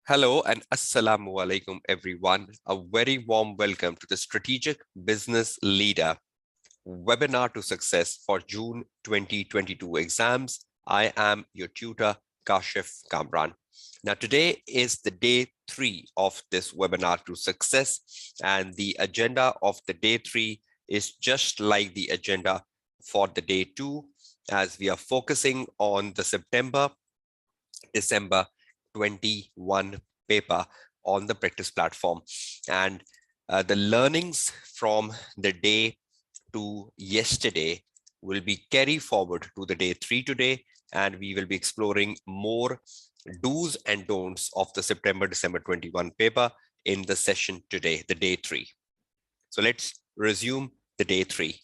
Hello and assalamu alaikum everyone. A very warm welcome to the Strategic Business Leader Webinar to Success for June 2022 exams. I am your tutor, Kashif Kamran. Now today is the day 3 of this webinar to success, and the agenda of the day 3 is just like the agenda for the day 2, as we are focusing on the September-December 21 paper on the practice platform, and the learnings from the day to yesterday will be carried forward to the day 3 today, and we will be exploring more do's and don'ts of the September-December 21 paper in the session today, the day 3. So let's resume the day 3.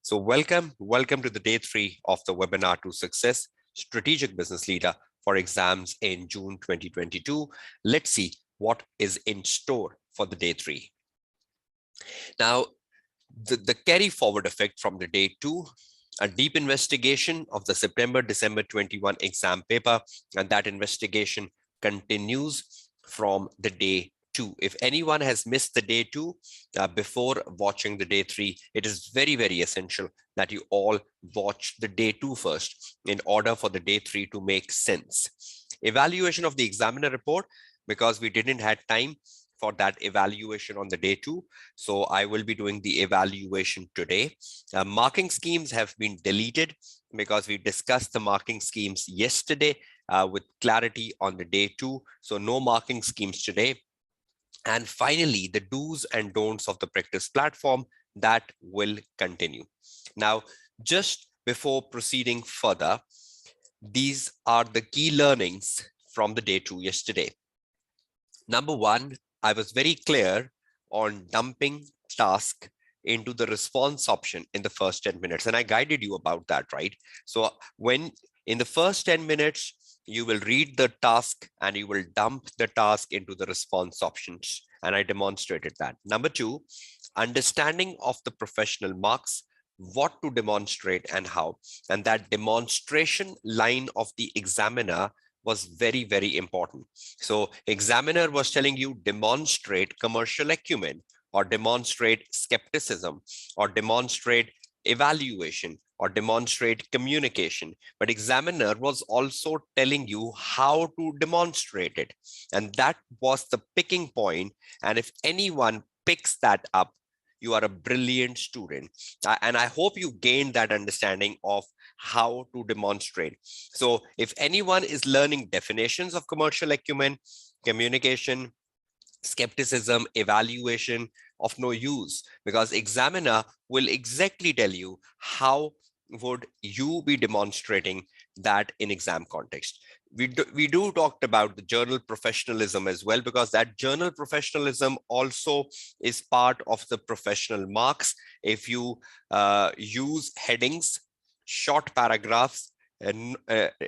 So welcome to the day 3 of the webinar to success, Strategic Business Leader for exams in June 2022. Let's see what is in store for the day 3. Now, the carry forward effect from the day 2, a deep investigation of the September-December 21 exam paper, and that investigation continues from the day 2. If anyone has missed the day 2 before watching the day 3, it is very, very essential that you all watch the day 2 first in order for the day 3 to make sense. Evaluation of the examiner report, because we didn't have time for that evaluation on the day 2. So I will be doing the evaluation today. Marking schemes have been deleted because we discussed the marking schemes yesterday with clarity on the day 2. So no marking schemes today. And finally, the do's and don'ts of the practice platform that will continue. Now, just before proceeding further, these are the key learnings from the day 2 yesterday. Number 1, I was very clear on dumping task into the response option in the first 10 minutes. And I guided you about that, right? So when in the first 10 minutes, you will read the task and you will dump the task into the response options. And I demonstrated that. Number 2, understanding of the professional marks, what to demonstrate and how. And that demonstration line of the examiner was very, very important. So examiner was telling you demonstrate commercial acumen, or demonstrate skepticism, or demonstrate evaluation, or demonstrate communication. But examiner was also telling you how to demonstrate it. And that was the picking point. And if anyone picks that up, you are a brilliant student. And I hope you gained that understanding of how to demonstrate. So if anyone is learning definitions of commercial acumen, communication, skepticism, evaluation, of no use, because examiner will exactly tell you how would you be demonstrating that in exam context. We do talked about the journal professionalism as well, because that journal professionalism also is part of the professional marks. If you use headings, short paragraphs, and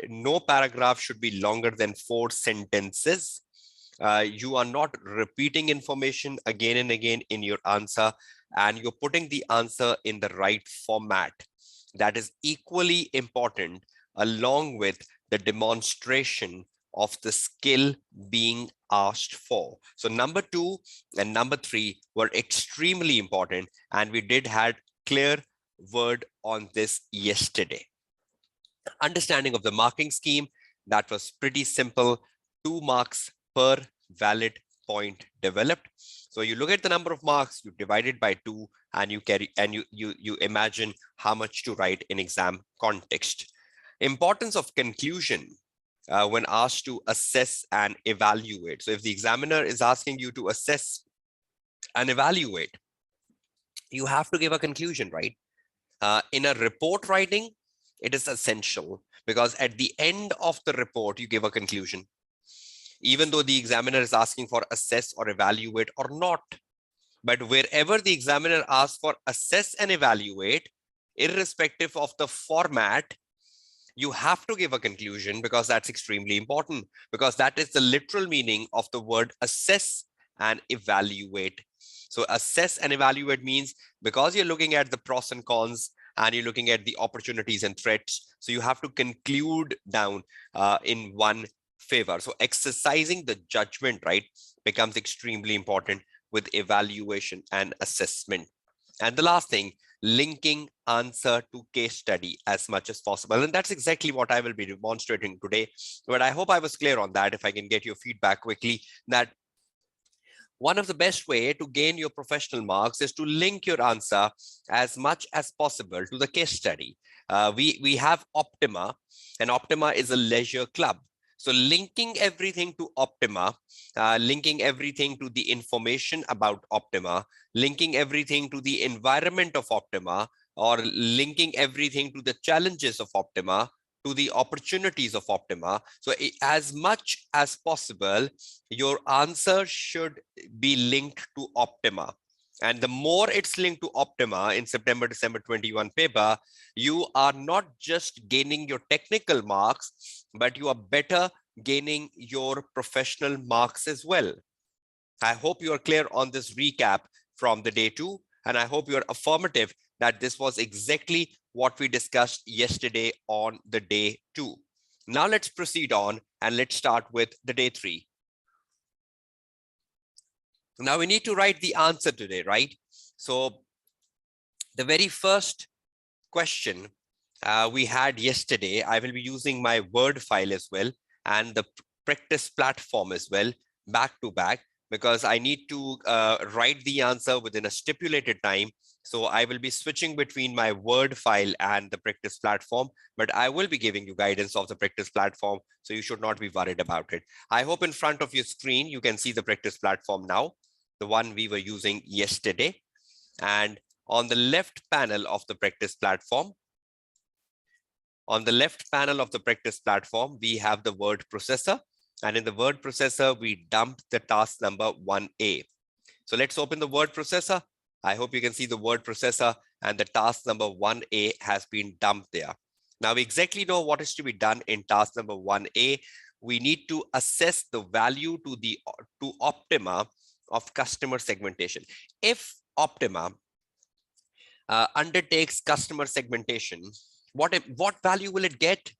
no paragraph should be longer than 4 sentences. You are not repeating information again and again in your answer, and you're putting the answer in the right format. That is equally important, along with the demonstration of the skill being asked for. So number 2 and number 3 were extremely important, and we did had clear word on this yesterday. Understanding of the marking scheme, that was pretty simple. 2 marks per valid point developed. So you look at the number of marks, you divide it by 2, and you carry and you imagine how much to write in exam context. Importance of conclusion when asked to assess and evaluate. So if the examiner is asking you to assess and evaluate, you have to give a conclusion, right? In a report writing, it is essential, because at the end of the report, you give a conclusion, even though the examiner is asking for assess or evaluate or not. But wherever the examiner asks for assess and evaluate, irrespective of the format, you have to give a conclusion, because that's extremely important, because that is the literal meaning of the word assess and evaluate. So assess and evaluate means, because you're looking at the pros and cons, and you're looking at the opportunities and threats, so you have to conclude down in one favor. So exercising the judgment, right, becomes extremely important with evaluation and assessment. And the last thing, linking answer to case study as much as possible. And that's exactly what I will be demonstrating today. But I hope I was clear on that. If I can get your feedback quickly, that one of the best way to gain your professional marks is to link your answer as much as possible to the case study. We have Optima, and Optima is a leisure club. So linking everything to Optima, linking everything to the information about Optima, linking everything to the environment of Optima, or linking everything to the challenges of Optima, to the opportunities of Optima. So as much as possible, your answer should be linked to Optima. And the more it's linked to Optima in September-December 21 paper, you are not just gaining your technical marks, but you are better gaining your professional marks as well. I hope you are clear on this recap from the day 2, and I hope you are affirmative that this was exactly what we discussed yesterday on the day 2. Now let's proceed on and let's start with the day 3. Now we need to write the answer today, right? So the very first question we had yesterday, I will be using my Word file as well and the practice platform as well, back to back, because I need to write the answer within a stipulated time. So I will be switching between my Word file and the practice platform, but I will be giving you guidance of the practice platform, so you should not be worried about it. I hope in front of your screen, you can see the practice platform now, the one we were using yesterday. And on the left panel of the practice platform, we have the word processor. And in the word processor, we dump the task number 1A. So let's open the word processor. I hope you can see the word processor, and the task number 1A has been dumped there. Now we exactly know what is to be done in task number 1A. We need to assess the value to Optima of customer segmentation. If Optima undertakes customer segmentation, what value will it get?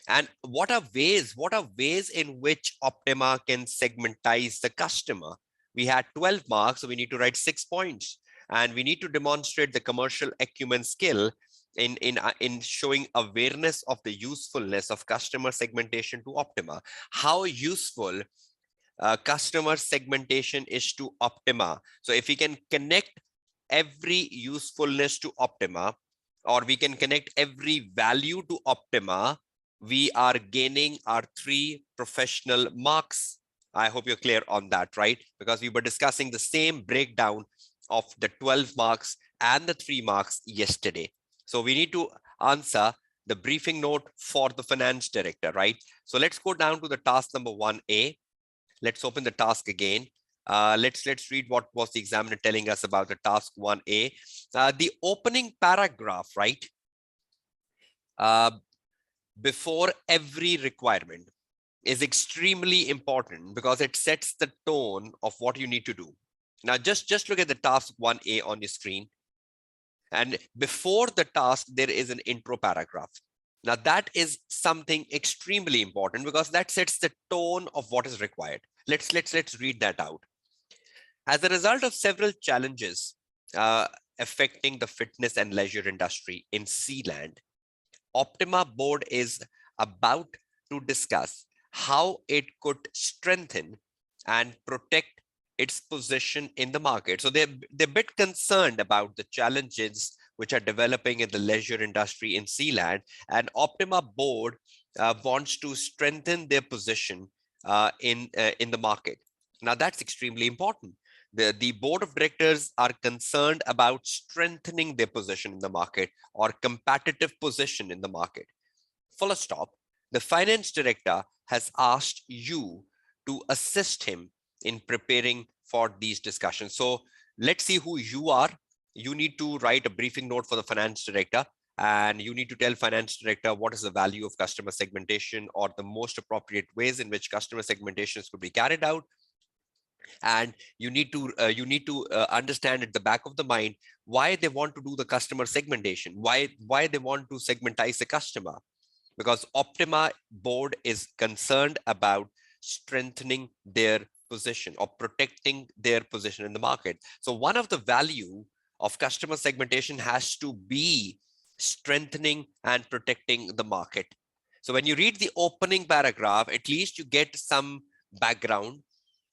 And what are ways in which Optima can segmentize the customer? We had 12 marks, so we need to write 6 points. And we need to demonstrate the commercial acumen skill in showing awareness of the usefulness of customer segmentation to Optima. How useful customer segmentation is to Optima. So if we can connect every usefulness to Optima, or we can connect every value to Optima, we are gaining our 3 professional marks. I hope you're clear on that, right? Because we were discussing the same breakdown of the 12 marks and the 3 marks yesterday. So we need to answer the briefing note for the finance director, right? So let's go down to the task number 1A. Let's open the task again. Let's read what was the examiner telling us about the task 1A. The opening paragraph, right? Before every requirement is extremely important because it sets the tone of what you need to do. Now, just look at the task 1A on your screen. And before the task, there is an intro paragraph. Now, that is something extremely important because that sets the tone of what is required. Let's read that out. As a result of several challenges affecting the fitness and leisure industry in Sealand, Optima board is about to discuss how it could strengthen and protect its position in the market. So they're a bit concerned about the challenges which are developing in the leisure industry in Sealand, and Optima board wants to strengthen their position in the market. Now that's extremely important. The board of directors are concerned about strengthening their position in the market or competitive position in the market. Full stop. The finance director has asked you to assist him in preparing for these discussions. So let's see who you are. You need to write a briefing note for the finance director, and you need to tell finance director what is the value of customer segmentation or the most appropriate ways in which customer segmentations could be carried out. And you need to understand at the back of the mind why they want to do the customer segmentation, why they want to segmentize the customer. because Optima board is concerned about strengthening their position or protecting their position in the market. So one of the value of customer segmentation has to be strengthening and protecting the market. So when you read the opening paragraph, at least you get some background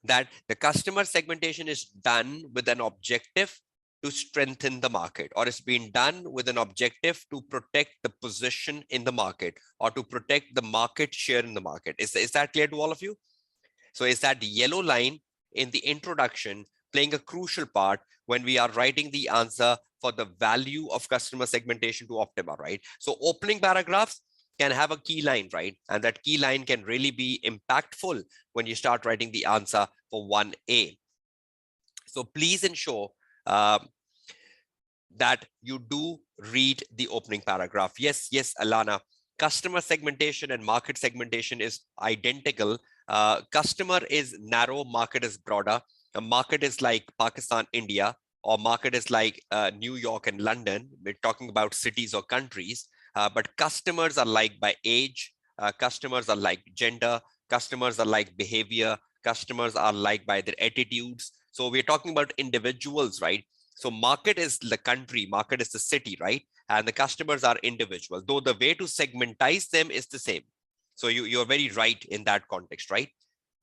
that the customer segmentation is done with an objective to strengthen the market, or it's been done with an objective to protect the position in the market or to protect the market share in the market. Is that clear to all of you? So is that yellow line in the introduction playing a crucial part when we are writing the answer for the value of customer segmentation to Optima, right? So opening paragraphs can have a key line, right? And that key line can really be impactful when you start writing the answer for 1A. So please ensure that you do read the opening paragraph. Yes, Alana, customer segmentation and market segmentation is identical. Customer is narrow, market is broader. A market is like Pakistan, India, or market is like New York and London. We're talking about cities or countries, but customers are like by age, customers are like gender, customers are like behavior, customers are like by their attitudes. So we're talking about individuals, right? So market is the country, market is the city, right? And the customers are individual, though the way to segmentize them is the same. So you're very right in that context, right?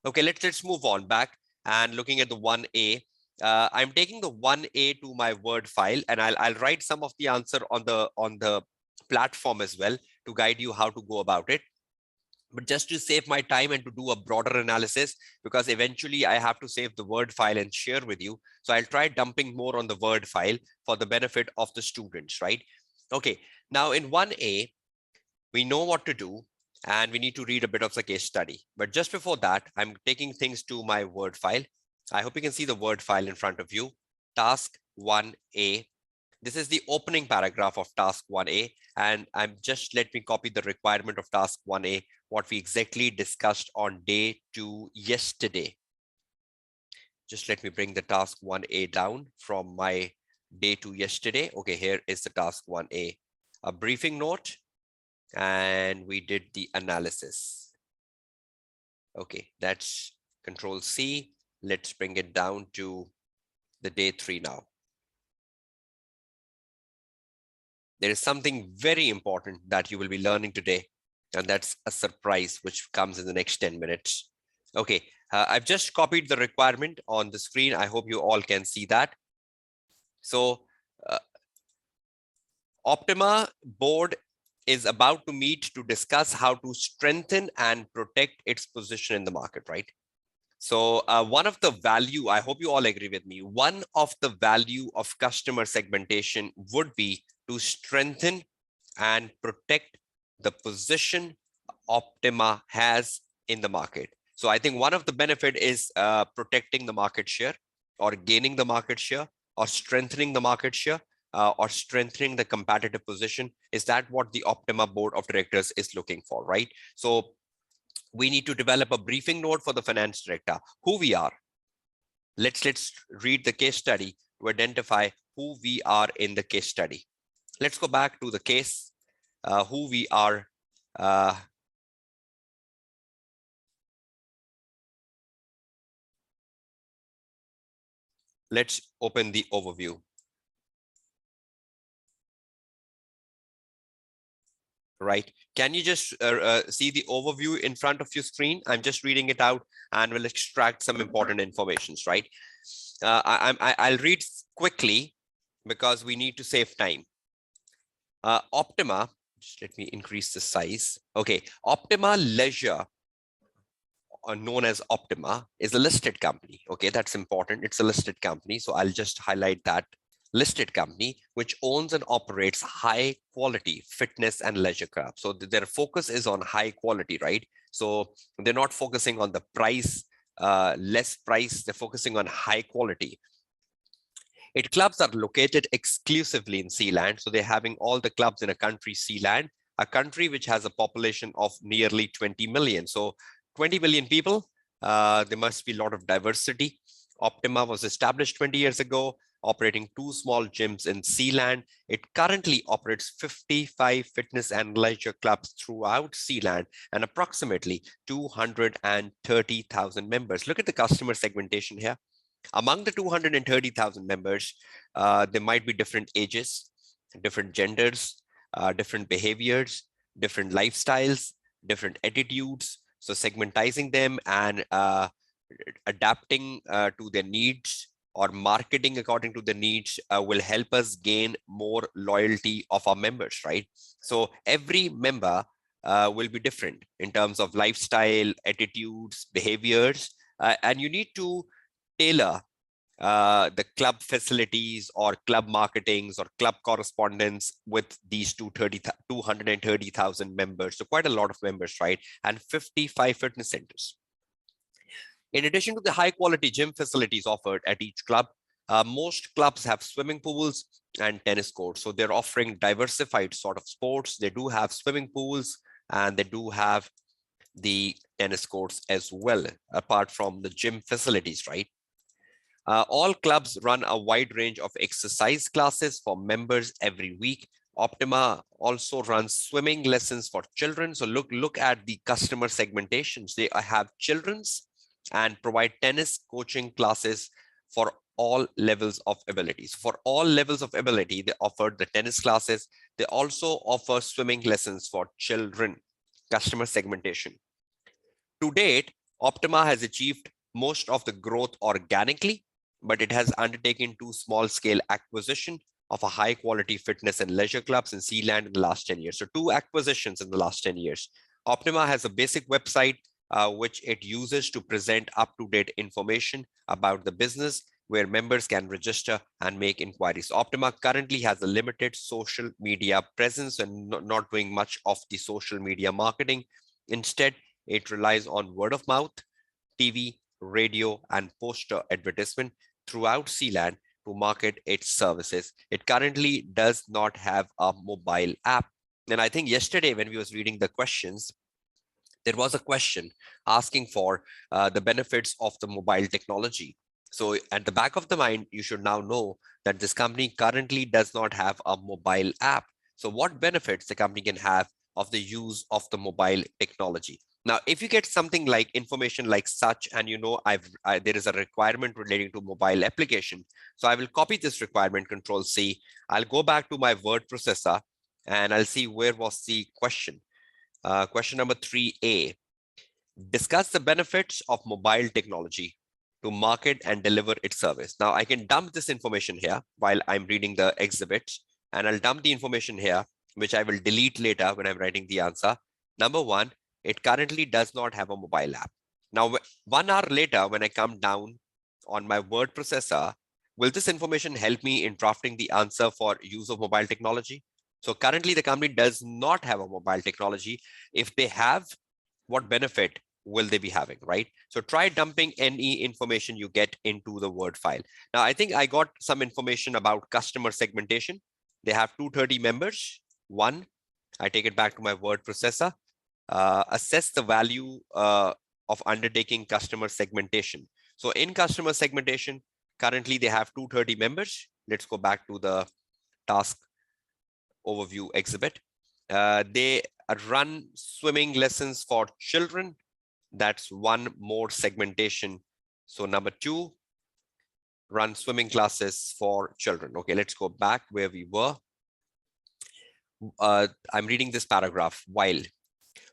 Okay, let's move on back and looking at the 1A. I'm taking the 1A to my Word file, and I'll write some of the answer on the platform as well to guide you how to go about it. But just to save my time and to do a broader analysis, because eventually I have to save the Word file and share with you. So I'll try dumping more on the Word file for the benefit of the students, right? Okay, now in 1A, we know what to do and we need to read a bit of the case study. But just before that, I'm taking things to my Word file. I hope you can see the Word file in front of you. Task 1A. This is the opening paragraph of task 1A, and let me copy the requirement of task 1A, what we exactly discussed on day 2 yesterday. Just let me bring the task 1A down from my day 2 yesterday. Okay, here is the task 1A, a briefing note, and we did the analysis. Okay, that's Control C. Let's bring it down to the day 3 now. There is something very important that you will be learning today, and that's a surprise which comes in the next 10 minutes. Okay, I've just copied the requirement on the screen. I hope you all can see that. So Optima board is about to meet to discuss how to strengthen and protect its position in the market, right? So one of the value, I hope you all agree with me, one of the value of customer segmentation would be to strengthen and protect the position Optima has in the market. So I think one of the benefit is protecting the market share or gaining the market share or strengthening the market share or strengthening the competitive position. Is that what the Optima board of directors is looking for, right? So we need to develop a briefing note for the finance director, who we are. Let's read the case study to identify who we are in the case study. Let's go back to the case, who we are. Let's open the overview. Right? Can you just see the overview in front of your screen? I'm just reading it out and we'll extract some important informations, right? I'll read quickly because we need to save time. Optima, just let me increase the size. Okay, Optima Leisure, known as Optima, is a listed company. Okay, that's important. It's a listed company. So I'll just highlight that. Listed company which owns and operates high quality fitness and leisure clubs. So their focus is on high quality, right? So they're not focusing on the price, less price, they're focusing on high quality. Its clubs are located exclusively in Sealand. So they're having all the clubs in a country, Sealand, a country which has a population of nearly 20 million. So 20 million people, there must be a lot of diversity. Optima was established 20 years ago. operating 2 small gyms in Sealand. It currently operates 55 fitness and leisure clubs throughout Sealand and approximately 230,000 members. Look at the customer segmentation here. Among the 230,000 members, there might be different ages, different genders, different behaviors, different lifestyles, different attitudes. So segmentizing them and adapting to their needs or marketing according to the needs will help us gain more loyalty of our members, right? So every member will be different in terms of lifestyle, attitudes, behaviors, and you need to tailor the club facilities or club marketings or club correspondence with these 230,000 members. So quite a lot of members, right? And 55 fitness centers. In addition to the high quality gym facilities offered at each club, most clubs have swimming pools and tennis courts. So they're offering diversified sort of sports. They do have swimming pools and they do have the tennis courts as well, apart from the gym facilities, right? All clubs run a wide range of exercise classes for members every week. Optima also runs swimming lessons for children. So look at the customer segmentations. They have children's and provide tennis coaching classes for all levels of abilities. For all levels of ability, they offer the tennis classes. They also offer swimming lessons for children. Customer segmentation. To date, Optima has achieved most of the growth organically, but it has undertaken 2 small-scale acquisition of a high-quality fitness and leisure clubs in Sealand in the last 10 years. So 2 acquisitions in the last 10 years. Optima has a basic website which it uses to present up-to-date information about the business where members can register and make inquiries. Optima currently has a limited social media presence and not doing much of the social media marketing. Instead, it relies on word of mouth, TV, radio, and poster advertisement throughout Sealand to market its services. It currently does not have a mobile app. And I think yesterday when we was reading the questions, there was a question asking for the benefits of the mobile technology. So at the back of the mind, you should now know that this company currently does not have a mobile app. So what benefits the company can have of the use of the mobile technology? Now, if you get something like information like such, and you know there is a requirement relating to mobile application, so I will copy this requirement, Control C. I'll go back to my word processor, and I'll see where was the question. Question number 3A. Discuss the benefits of mobile technology to market and deliver its service. Now, I can dump this information here while I'm reading the exhibits, and I'll dump the information here, which I will delete later when I'm writing the answer. Number 1, it currently does not have a mobile app. Now, 1 hour later, when I come down on my word processor, will this information help me in drafting the answer for use of mobile technology? So currently, the company does not have a mobile technology. If they have, what benefit will they be having, right? So try dumping any information you get into the Word file. Now, I think I got some information about customer segmentation. They have 230 members. 1, I take it back to my word processor. Assess the value of undertaking customer segmentation. So in customer segmentation, currently they have 230 members. Let's go back to the task overview exhibit. They run swimming lessons for children. That's 1 more segmentation. So number 2, run swimming classes for children. Okay, let's go back where we were. I'm reading this paragraph.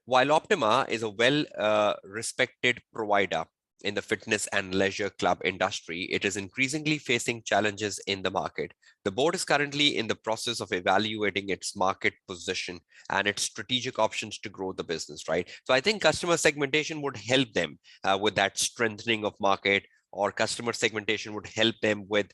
While Optima is a well-respected provider in the fitness and leisure club industry, it is increasingly facing challenges in the market. The board is currently in the process of evaluating its market position and its strategic options to grow the business, right? So I think customer segmentation would help them with that strengthening of market, or customer segmentation would help them with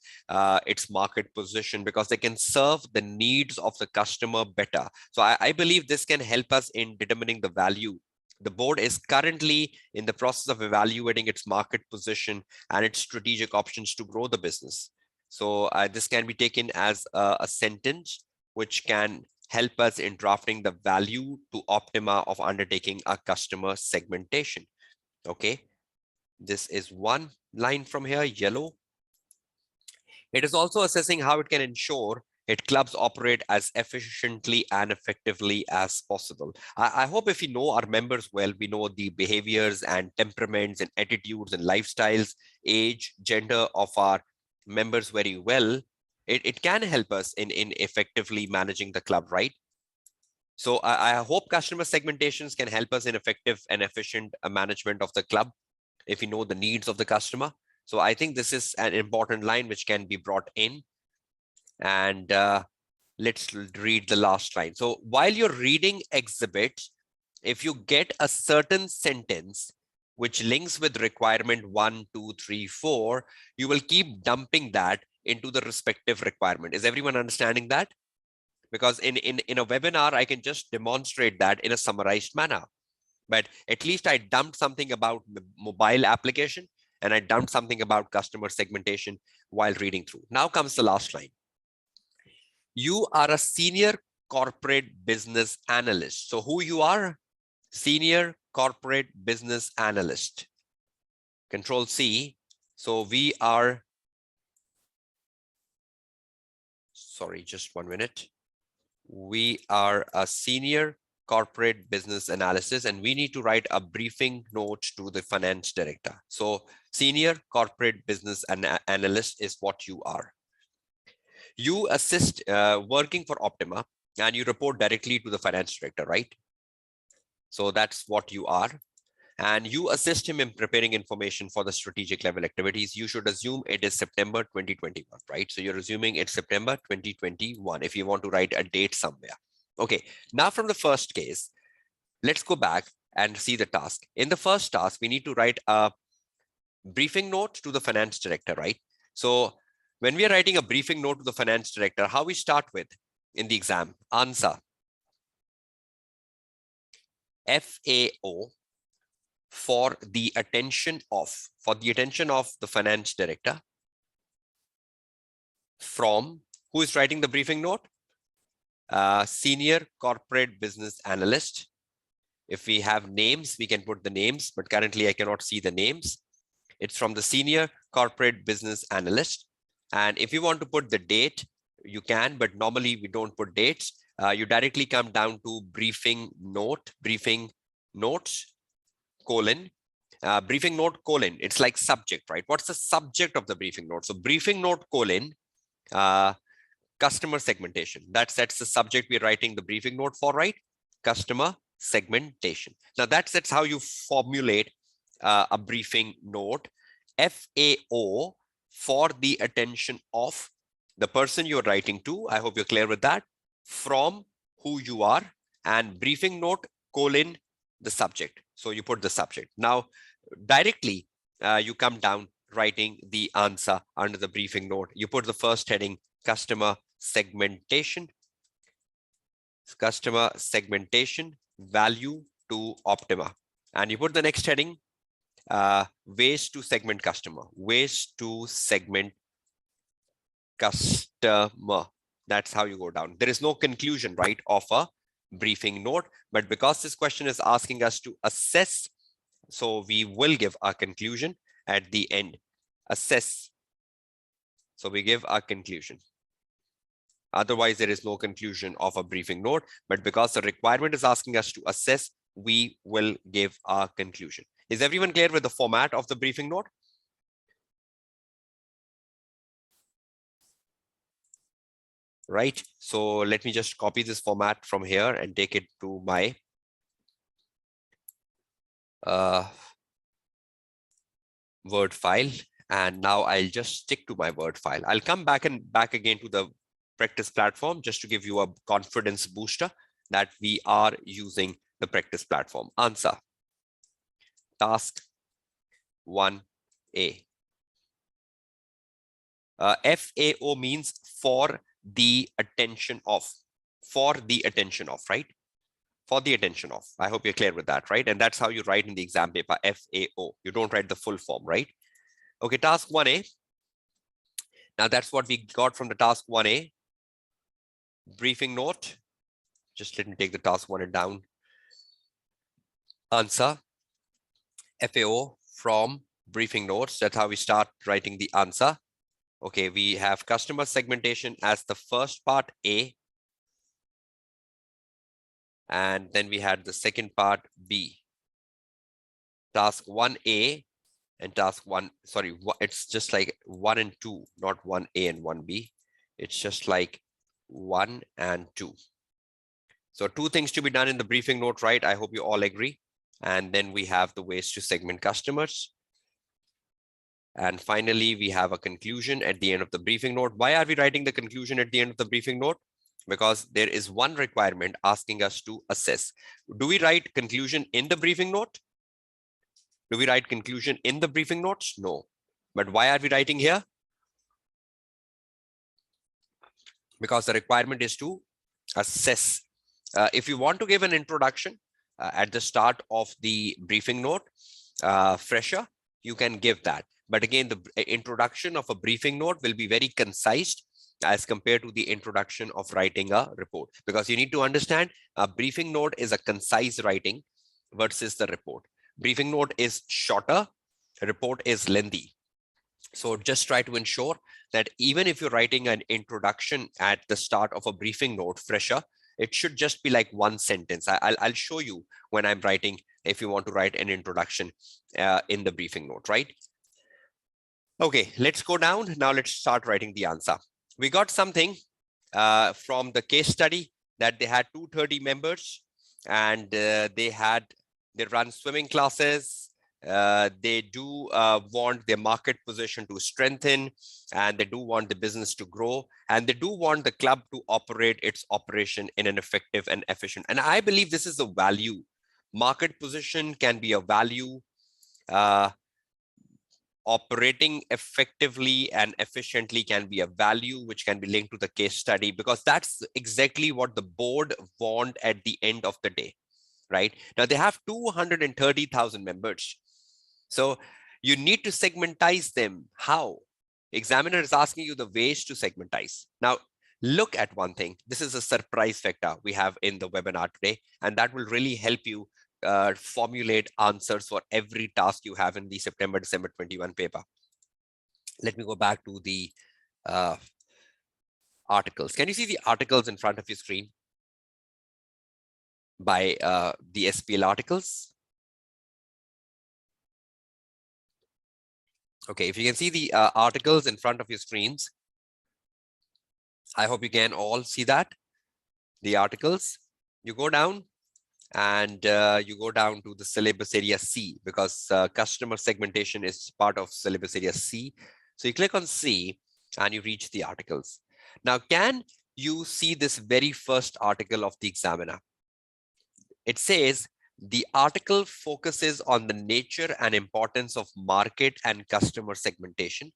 its market position, because they can serve the needs of the customer better. So I believe this can help us in determining the value. The board is currently in the process of evaluating its market position and its strategic options to grow the business. So this can be taken as a sentence which can help us in drafting the value to Optima of undertaking a customer segmentation. Okay, this is 1 line from here, yellow. It is also assessing how it can ensure its clubs operate as efficiently and effectively as possible. I hope if we know our members well, we know the behaviors and temperaments and attitudes and lifestyles, age, gender of our members very well, it can help us in effectively managing the club, right? So I hope customer segmentations can help us in effective and efficient management of the club if we know the needs of the customer. So I think this is an important line which can be brought in. And let's read the last line. So while you're reading exhibit, if you get a certain sentence which links with requirement 1, 2, 3, 4, you will keep dumping that into the respective requirement. Is everyone understanding that? Because in a webinar, I can just demonstrate that in a summarized manner. But at least I dumped something about mobile application and I dumped something about customer segmentation while reading through. Now comes the last line. You are a senior corporate business analyst. So who you are? Senior corporate business analyst. Control C. So we are, sorry, just 1 minute. We are a senior corporate business analysis, and we need to write a briefing note to the finance director. So senior corporate business analyst is what you are. You assist working for Optima and you report directly to the finance director, right? So that's what you are. And you assist him in preparing information for the strategic level activities. You should assume it is September 2021, right? So you're assuming it's September 2021 if you want to write a date somewhere. Okay, now from the first case, let's go back and see the task. In the first task, we need to write a briefing note to the finance director, right? So when we are writing a briefing note to the finance director, how we start with in the exam? Answer. FAO for the attention of the finance director from, who is writing the briefing note? Senior corporate business analyst. If we have names, we can put the names, but currently I cannot see the names. It's from the senior corporate business analyst. And if you want to put the date, you can, but normally we don't put dates. You directly come down to briefing notes, colon, briefing note, colon. It's like subject, right? What's the subject of the briefing note? So briefing note, colon, customer segmentation. That's the subject we're writing the briefing note for, right? Customer segmentation. Now that's how you formulate a briefing note. FAO for the attention of the person you're writing to. I hope you're clear with that. From who you are, and briefing note, colon, the subject. So you put the subject. Now directly you come down writing the answer under the briefing note. You put the first heading, customer segmentation, value to Optima. And you put the next heading, ways to segment customer, That's how you go down. There is no conclusion, right, of a briefing note, but because this question is asking us to assess, so we will give our conclusion at the end. Assess. So we give our conclusion. Otherwise, there is no conclusion of a briefing note, but because the requirement is asking us to assess, we will give our conclusion. Is everyone clear with the format of the briefing note? Right. So let me just copy this format from here and take it to my Word file. And now I'll just stick to my Word file. I'll come back again to the practice platform just to give you a confidence booster that we are using the practice platform. Answer. Task 1A. FAO means for the attention of, right? For the attention of. I hope you're clear with that, right? And that's how you write in the exam paper, FAO. You don't write the full form, right? Okay, task 1A. Now that's what we got from the task 1A. Briefing note. Just let me take the task 1A down. Answer. FAO from briefing notes. That's how we start writing the answer. Okay, we have customer segmentation as the first part, A. And then we had the second part, B. Task 1A and task 1, sorry, it's just like 1 and 2, not 1A and 1B. It's just like 1 and 2. So 2 things to be done in the briefing note, right? I hope you all agree. And then we have the ways to segment customers. And finally, we have a conclusion at the end of the briefing note. Why are we writing the conclusion at the end of the briefing note? Because there is one requirement asking us to assess. Do we write conclusion in the briefing note? Do we write conclusion in the briefing notes? No. But why are we writing here? Because the requirement is to assess. If you want to give an introduction at the start of the briefing note, fresher, you can give that. But again, the introduction of a briefing note will be very concise as compared to the introduction of writing a report, because you need to understand a briefing note is a concise writing versus the report. Briefing note is shorter, report is lengthy. So just try to ensure that even if you're writing an introduction at the start of a briefing note, fresher, it should just be like one sentence. I'll show you when I'm writing, if you want to write an introduction in the briefing note, right? Okay, let's go down. Now let's start writing the answer. We got something from the case study that they had 230 members and they run swimming classes. They do want their market position to strengthen, and they do want the business to grow, and they do want the club to operate its operation in an effective and efficient. And I believe this is a value. Market position can be a value. Operating effectively and efficiently can be a value which can be linked to the case study, because that's exactly what the board want at the end of the day, right? Now they have 230,000 members. So you need to segmentize them. How? Examiner is asking you the ways to segmentize. Now look at one thing. This is a surprise factor we have in the webinar today, and that will really help you formulate answers for every task you have in the September-December 21 paper. Let me go back to the articles. Can you see the articles in front of your screen by the SBL articles? Okay, if you can see the articles in front of your screens, I hope you can all see that. The articles, you go down and you go down to the syllabus area C, because customer segmentation is part of syllabus area C. So you click on C and you reach the articles. Now, can you see this very first article of the examiner? It says the article focuses on the nature and importance of market and customer segmentation,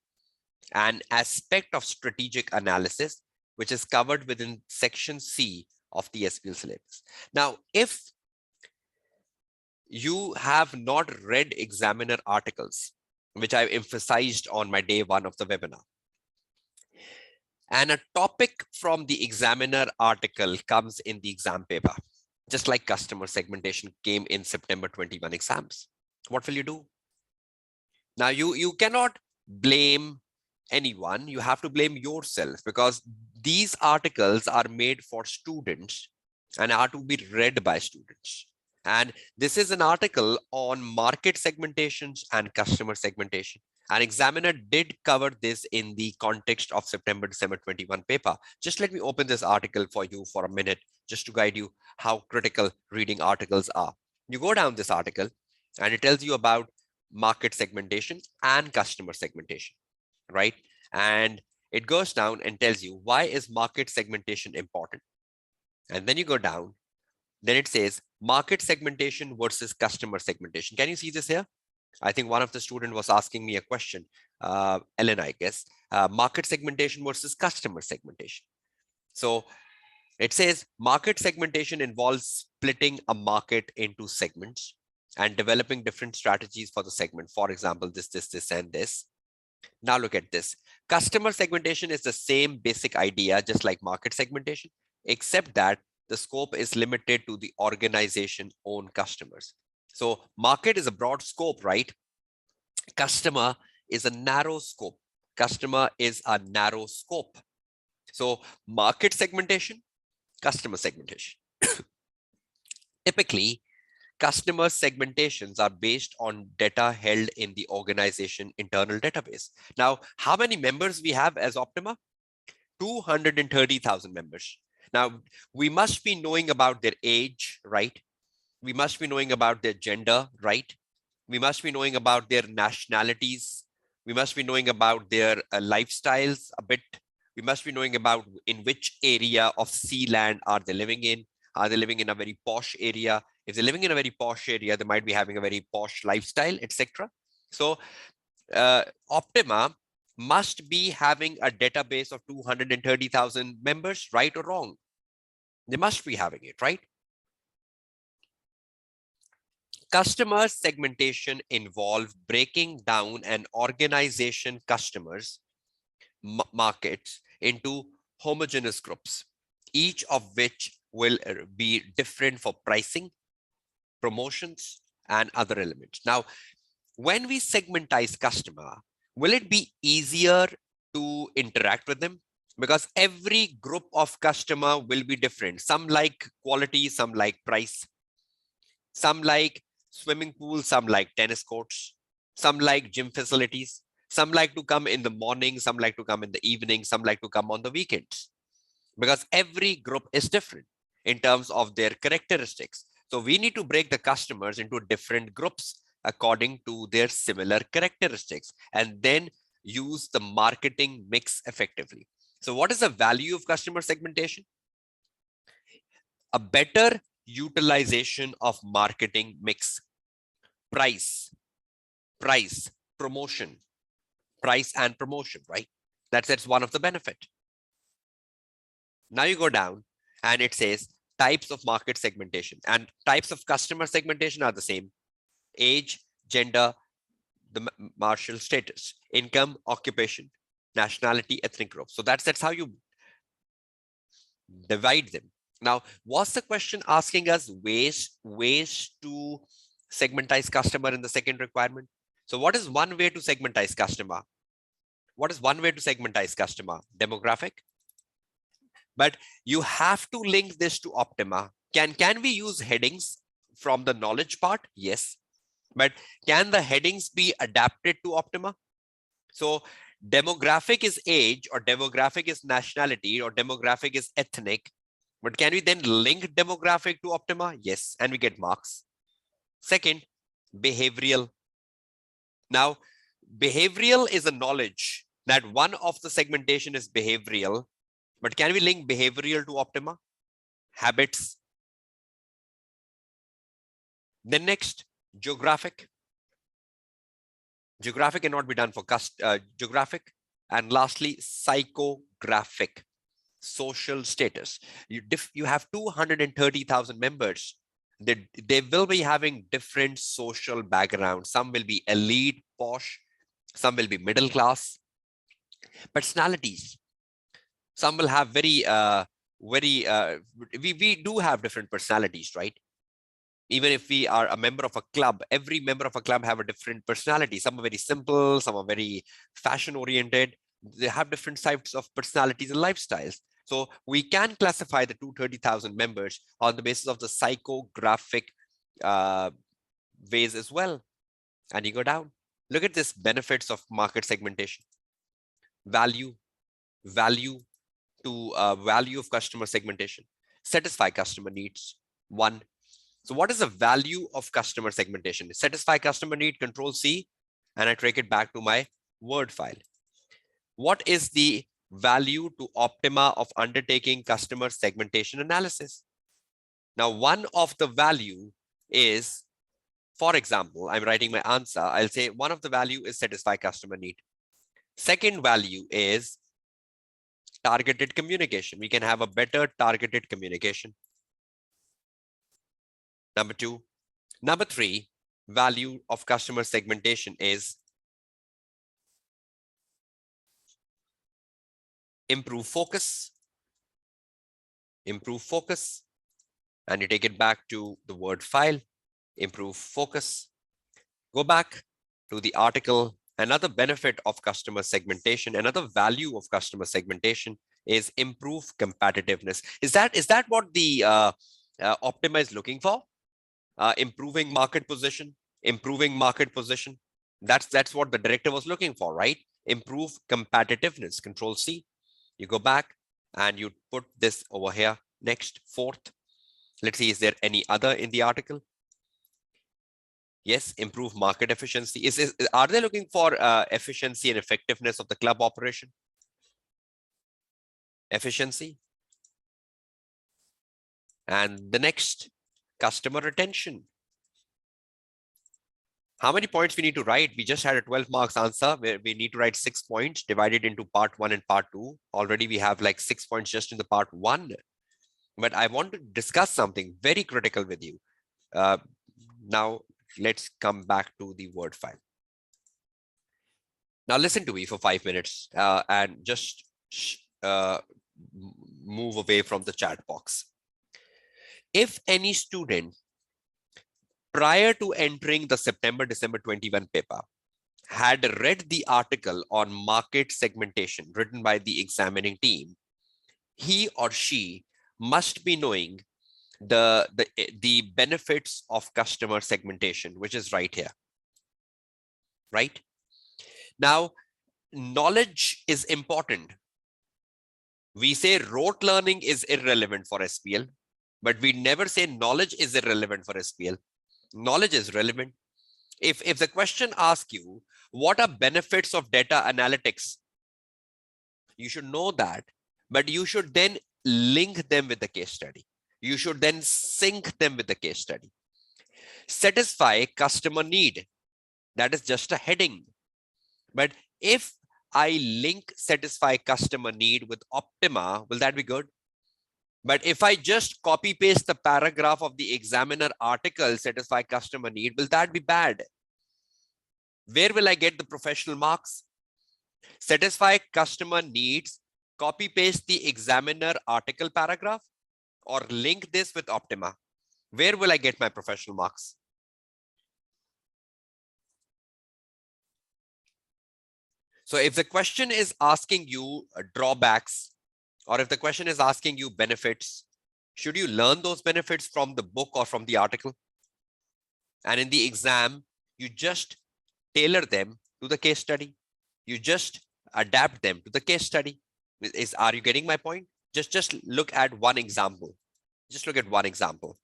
an aspect of strategic analysis, which is covered within section C of the SBL syllabus. Now, if you have not read examiner articles, which I emphasized on my day 1 of the webinar, and a topic from the examiner article comes in the exam paper, just like customer segmentation came in September 21 exams, what will you do? Now, you cannot blame anyone. You have to blame yourself, because these articles are made for students and are to be read by students. And this is an article on market segmentations and customer segmentation. An examiner did cover this in the context of September-December 21 paper. Just let me open this article for you for a minute, just to guide you how critical reading articles are. You go down this article and it tells you about market segmentation and customer segmentation, right? And it goes down and tells you, why is market segmentation important? And then you go down, then it says market segmentation versus customer segmentation. Can you see this here? I think one of the students was asking me a question, Ellen, I guess, market segmentation versus customer segmentation. So it says market segmentation involves splitting a market into segments and developing different strategies for the segment. For example, this, and this. Now look at this. Customer segmentation is the same basic idea, just like market segmentation, except that the scope is limited to the organization own customers. So market is a broad scope, right? Customer is a narrow scope. Customer is a narrow scope. So market segmentation, customer segmentation. Typically, customer segmentations are based on data held in the organization internal database. Now, how many members we have as Optima? 230,000 members. Now, we must be knowing about their age, right? We must be knowing about their gender, right? We must be knowing about their nationalities. We must be knowing about their lifestyles a bit. We must be knowing about in which area of sea land are they living in. Are they living in a very posh area? If they're living in a very posh area, they might be having a very posh lifestyle, etc. So Optima must be having a database of 230,000 members, right or wrong? They must be having it, right? Customer segmentation involves breaking down an organization customers markets into homogeneous groups, each of which will be different for pricing, promotions, and other elements. Now, when we segmentize customer, will it be easier to interact with them? Because every group of customer will be different. Some like quality, some like price, some like swimming pools, some like tennis courts, some like gym facilities, some like to come in the morning, some like to come in the evening, some like to come on the weekends. Because every group is different in terms of their characteristics. So we need to break the customers into different groups according to their similar characteristics and then use the marketing mix effectively. So what is the value of customer segmentation? A better utilization of marketing mix. Price, promotion, price and promotion, right? That's one of the benefit. Now you go down and it says types of market segmentation, and types of customer segmentation are the same: age, gender, the marital status, income, occupation, nationality, ethnic group. So that's how you divide them. Now, was the question asking us ways to segmentize customer in the second requirement? So what is one way to segmentize customer? What is one way to segmentize customer? Demographic. But you have to link this to Optima. Can we use headings from the knowledge part? Yes. But can the headings be adapted to Optima? So demographic is age, or demographic is nationality, or demographic is ethnic. But can we then link demographic to Optima? Yes, and we get marks. Second, behavioral. Now, behavioral is a knowledge that one of the segmentation is behavioral, but can we link behavioral to Optima? Habits. Then next, geographic. Geographic cannot be done for geographic. And lastly, psychographic, social status. You have 230,000 members. They will be having different social backgrounds. Some will be elite, posh. Some will be middle class. Personalities. Some will have we do have different personalities, right? Even if we are a member of a club, every member of a club have a different personality. Some are very simple, some are very fashion oriented. They have different types of personalities and lifestyles. So we can classify the 230,000 members on the basis of the psychographic ways as well. And you go down. Look at this benefits of market segmentation. Value of customer segmentation. Satisfy customer needs. 1. So what is the value of customer segmentation? Satisfy customer need, Control C, and I take it back to my Word file. What is the value to Optima of undertaking customer segmentation analysis? Now, one of the value is, for example, I'm writing my answer. I'll say one of the value is satisfy customer need. Second value is targeted communication. We can have a better targeted communication. Number 2. Number 3, value of customer segmentation is improve focus. Improve focus. And you take it back to the Word file, improve focus. Go back to the article Another benefit of customer segmentation, another value of customer segmentation is improve competitiveness. Is that what the Optima is looking for? Improving market position, improving market position. That's what the director was looking for, right? Improve competitiveness. Control C. You go back and you put this over here. Next, fourth. Let's see, is there any other in the article? Yes, improve market efficiency. Are they looking for efficiency and effectiveness of the club operation? Efficiency. And the next, customer retention. How many points we need to write? We just had a 12 marks answer where we need to write 6 points divided into part 1 and part 2. Already we have like 6 points just in the part 1. But I want to discuss something very critical with you. Now, let's come back to the Word file. Now, listen to me for 5 minutes and just move away from the chat box. If any student prior to entering the September-December 21 paper had read the article on market segmentation written by the examining team, he or she must be knowing the benefits of customer segmentation, which is right here, right? Now, knowledge is important. We say rote learning is irrelevant for SBL, but we never say knowledge is irrelevant for SBL. Knowledge is relevant. If the question asks you, what are benefits of data analytics? You should know that, but you should then link them with the case study. You should then sync them with the case study. Satisfy customer need. That is just a heading. But if I link satisfy customer need with Optima, will that be good? But if I just copy paste the paragraph of the examiner article, satisfy customer need, will that be bad? Where will I get the professional marks? Satisfy customer needs, copy paste the examiner article paragraph, or link this with Optima. Where will I get my professional marks? So if the question is asking you drawbacks, or if the question is asking you benefits, should you learn those benefits from the book or from the article? And in the exam, you just tailor them to the case study. You just adapt them to the case study. Are you getting my point? Just look at one example. Just look at one example.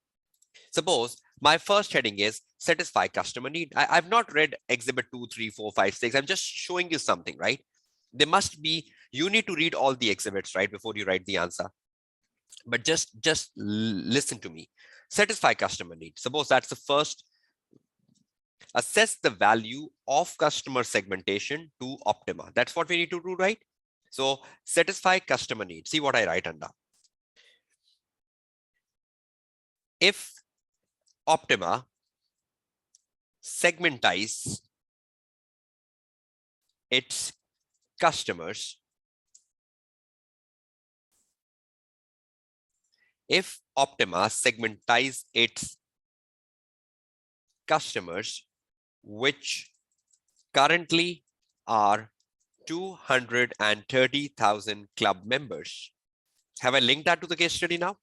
Suppose my first heading is satisfy customer need. I've not read exhibit 2, 3, 4, 5, 6. I'm just showing you something, right? There must be, you need to read all the exhibits, right, before you write the answer. But just listen to me. Satisfy customer need. Suppose that's the first. Assess the value of customer segmentation to Optima. That's what we need to do, right? So satisfy customer need. See what I write under. If Optima segmentize its customers, if Optima segmentize its customers, which currently are 230,000 club members. Have I linked that to the case study now?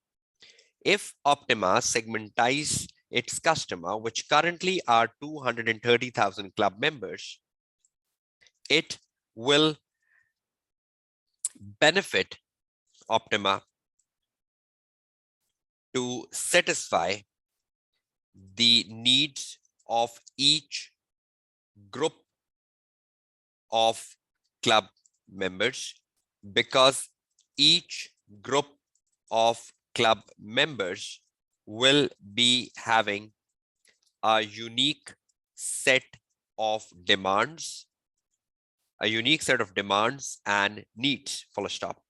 If Optima segmentize its customer, which currently are 230,000 club members, it will benefit Optima to satisfy the needs of each group of club members, because each group of club members will be having a unique set of demands, and needs, full stop.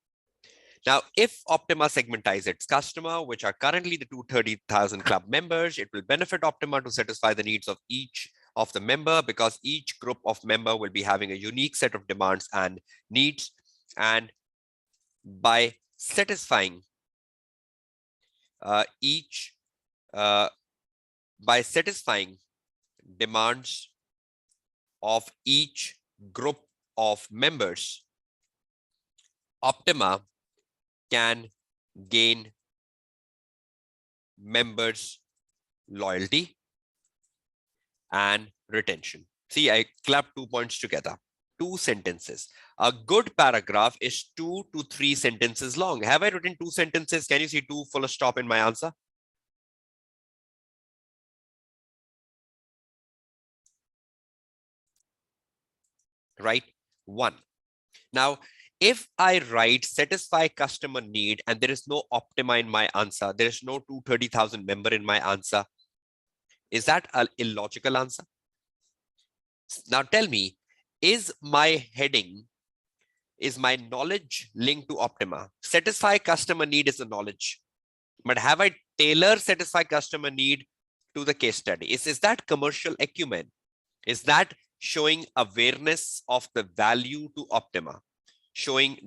Now, if Optima segmentize its customer, which are currently the 230,000 club members, it will benefit Optima to satisfy the needs of each of the member, because each group of member will be having a unique set of demands and needs. And by satisfying demands of each group of members, Optima can gain members' loyalty and retention. See, I clapped 2 points together. 2 sentences. A good paragraph is 2 to 3 sentences long. Have I written 2 sentences? Can you see 2 full stop in my answer? Right? 1. Now, if I write satisfy customer need and there is no Optima in my answer, there is no 230,000 member in my answer, is that an illogical answer? Now tell me, is my heading, is my knowledge linked to Optima? Satisfy customer need is the knowledge, but have I tailored satisfy customer need to the case study? Is that commercial acumen? Is that showing awareness of the value to Optima?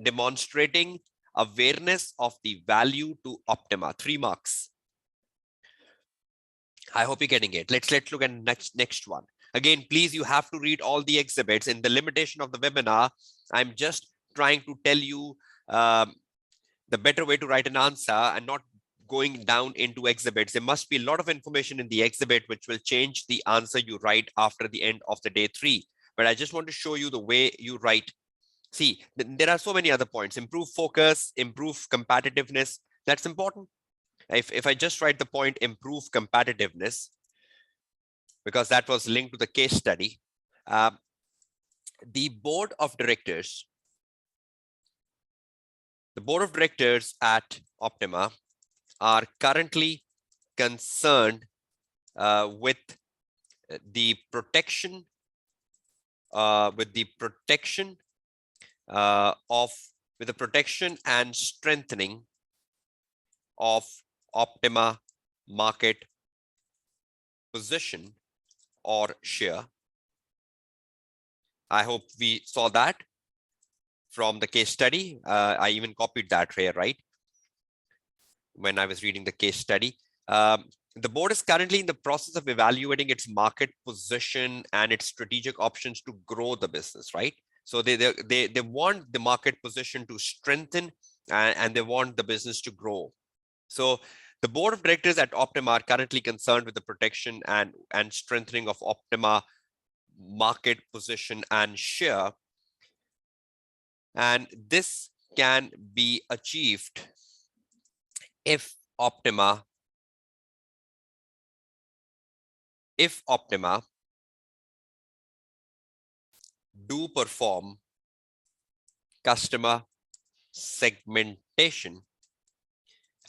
Demonstrating awareness of the value to Optima. 3 marks. I hope you're getting it. Let's look at next one. Again, please, you have to read all the exhibits. In the limitation of the webinar, I'm just trying to tell you the better way to write an answer and not going down into exhibits. There must be a lot of information in the exhibit which will change the answer you write after the end of the day 3. But I just want to show you the way you write. See, there are so many other points. Improve focus, improve competitiveness. That's important. If I just write the point improve competitiveness, because that was linked to the case study, the board of directors at Optima are currently concerned with the protection and strengthening of Optima market position or share. I hope we saw that from the case study. I even copied that here, right? When I was reading the case study. The board is currently in the process of evaluating its market position and its strategic options to grow the business, right? So they want the market position to strengthen and they want the business to grow. So the board of directors at Optima are currently concerned with the protection and strengthening of Optima market position and share. And this can be achieved if Optima do perform customer segmentation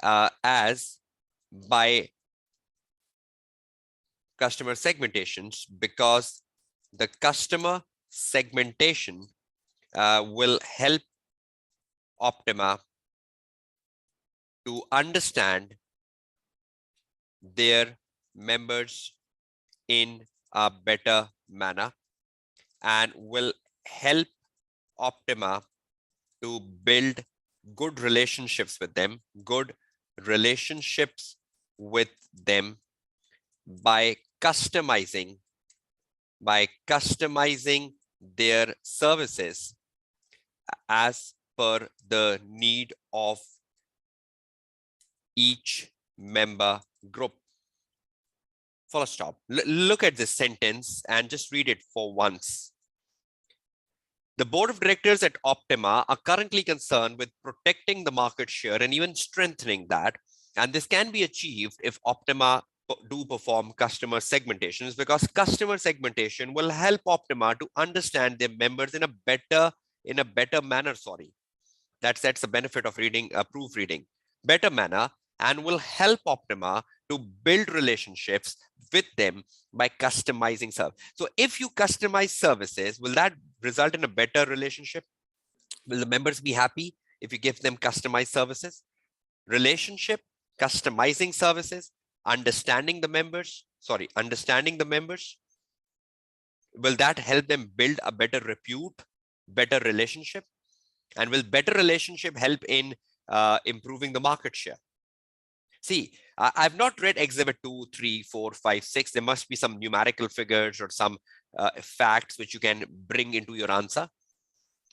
as by customer segmentations, because the customer segmentation will help Optima to understand their members in a better manner and will help Optima to build good relationships with them, by customizing their services as per the need of each member group. Full stop. Look at this sentence and just read it for once. The board of directors at Optima are currently concerned with protecting the market share and even strengthening that. And this can be achieved if Optima do perform customer segmentations, because customer segmentation will help Optima to understand their members in a better manner. Sorry, that's the benefit of reading proofreading. Better manner, and will help Optima to build relationships with them by customizing service. So if you customize services, will that result in a better relationship? Will the members be happy if you give them customized services? Relationship, customizing services, understanding the members. Will that help them build a better repute, better relationship? And will better relationship help in improving the market share? See, I've not read exhibit 2, 3, 4, 5, 6. There must be some numerical figures or some facts which you can bring into your answer.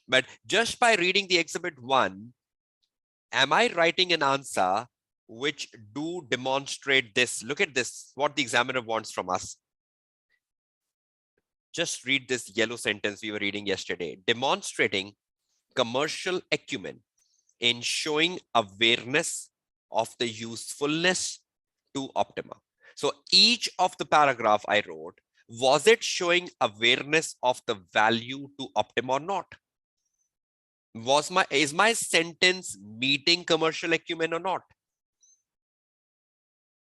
But just by reading the exhibit 1, am I writing an answer which do demonstrate this? Look at this, what the examiner wants from us. Just read this yellow sentence we were reading yesterday. Demonstrating commercial acumen in showing awareness of the usefulness to Optima. So each of the paragraph I wrote, was it showing awareness of the value to Optima or not? Is my sentence meeting commercial acumen or not?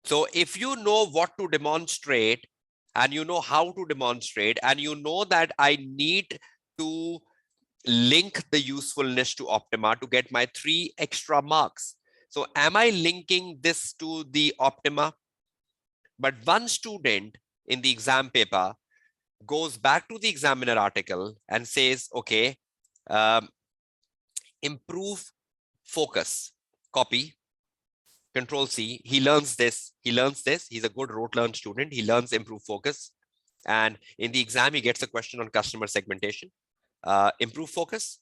So if you know what to demonstrate and you know how to demonstrate and you know that I need to link the usefulness to Optima to get my 3 extra marks. So am I linking this to the Optima? But one student in the exam paper goes back to the examiner article and says, okay, improve focus, copy, Control C. He learns this. He's a good rote learn student. He learns improve focus. And in the exam, he gets a question on customer segmentation. Improve focus.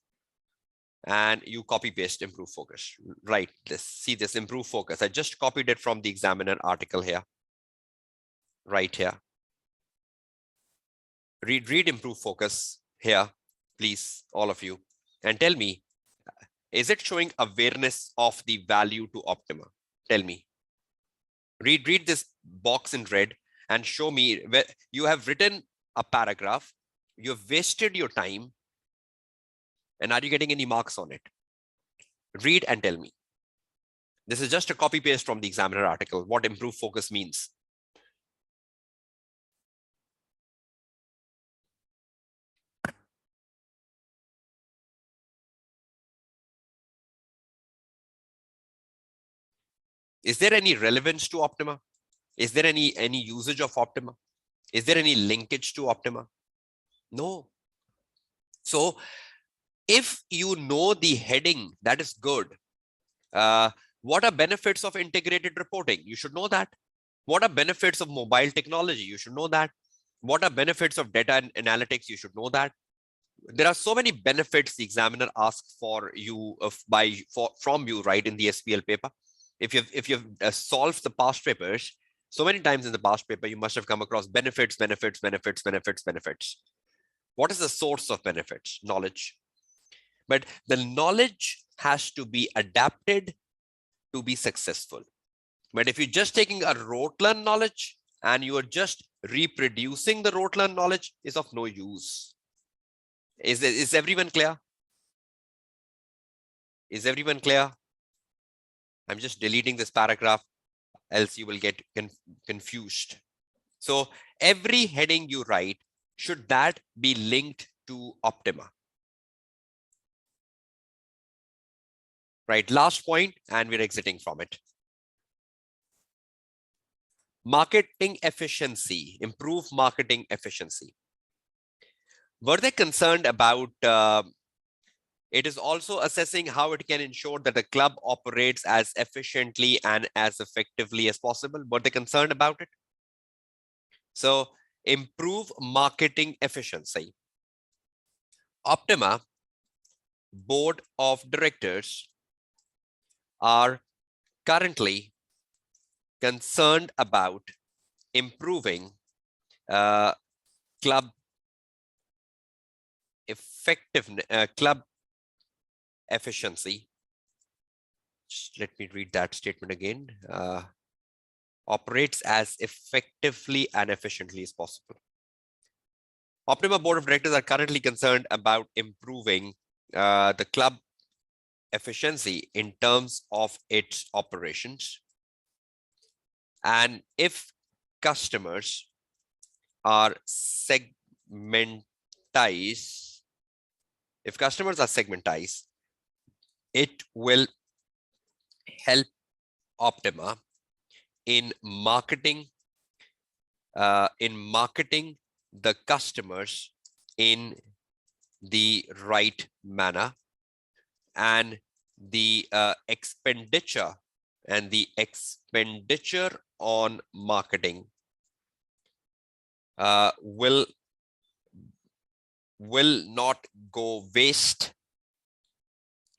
And you copy paste improve focus. Right. See this improve focus. I just copied it from the examiner article here. Right here. Read improve focus here, please, all of you. And tell me, is it showing awareness of the value to Optima? Tell me. Read this box in red and show me where you have written a paragraph. You've wasted your time. And are you getting any marks on it? Read and tell me. This is just a copy paste from the examiner article, what improve focus means. Is there any relevance to Optima? Is there any usage of Optima? Is there any linkage to Optima? No. So if you know the heading, that is good. What are benefits of integrated reporting? You should know that. What are benefits of mobile technology? You should know that. What are benefits of data and analytics? You should know that. There are so many benefits the examiner asks for you from you, right, in the SBL paper. If you've solved the past papers, so many times in the past paper, you must have come across benefits. What is the source of benefits? Knowledge. But the knowledge has to be adapted to be successful. But if you're just taking a rote learn knowledge and you are just reproducing the rote learn knowledge, is of no use. Is everyone clear? Is everyone clear? I'm just deleting this paragraph, else you will get confused. So every heading you write, should that be linked to Optima? Right, last point, and we're exiting from it. Marketing efficiency, improve marketing efficiency. Were they concerned about it is also assessing how it can ensure that the club operates as efficiently and as effectively as possible? Were they concerned about it? So improve marketing efficiency. Optima board of directors are currently concerned about improving club effectiveness, club efficiency. Just let me read that statement again. Operates as effectively and efficiently as possible. Optima board of directors are currently concerned about improving the club efficiency in terms of its operations. And if customers are segmentized, it will help Optima in marketing the customers in the right manner, and the expenditure and the expenditure on marketing will not go waste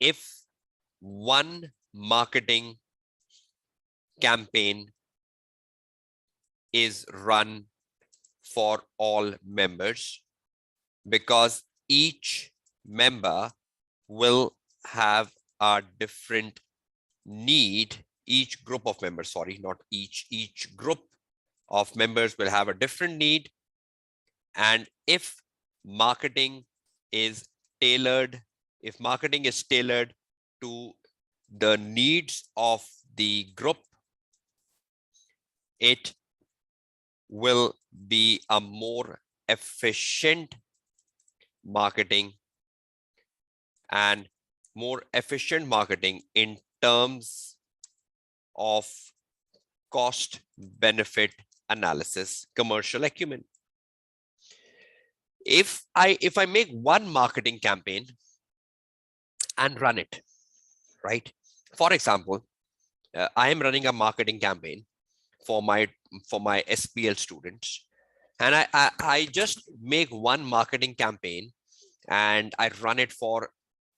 if one marketing campaign is run for all members, because each member will have a different need. Each group of members, sorry, not each group of members will have a different need. And if marketing is tailored, to the needs of the group, it will be a more efficient marketing, and more efficient marketing in terms of cost benefit analysis, commercial acumen. If I make one marketing campaign and run it, right? For example, I am running a marketing campaign for my SBL students, and I just make one marketing campaign and I run it for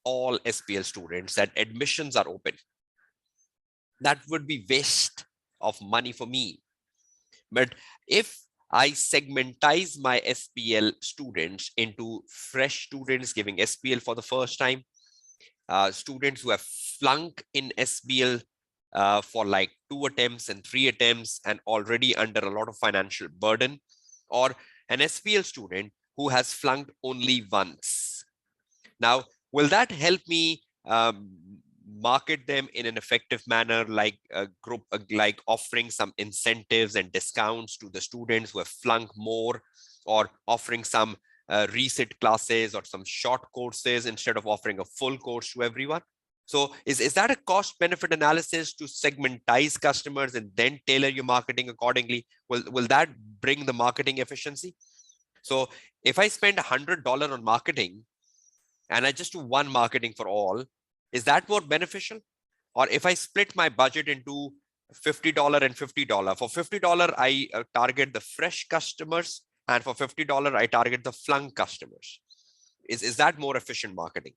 all SBL students, that admissions are open. That would be waste of money for me. But if I segmentize my SBL students into fresh students giving SBL for the first time, students who have flunked in SBL for like 2 attempts and 3 attempts and already under a lot of financial burden, or an SBL student who has flunked only once. Now, will that help me market them in an effective manner, like a group, like offering some incentives and discounts to the students who have flunked more, or offering some reset classes or some short courses instead of offering a full course to everyone? So is that a cost benefit analysis to segmentize customers and then tailor your marketing accordingly? Will that bring the marketing efficiency? So if I spend $100 on marketing and I just do one marketing for all, is that more beneficial? Or if I split my budget into $50 and $50, for $50 I target the fresh customers, and for $50 I target the flunk customers, is that more efficient marketing?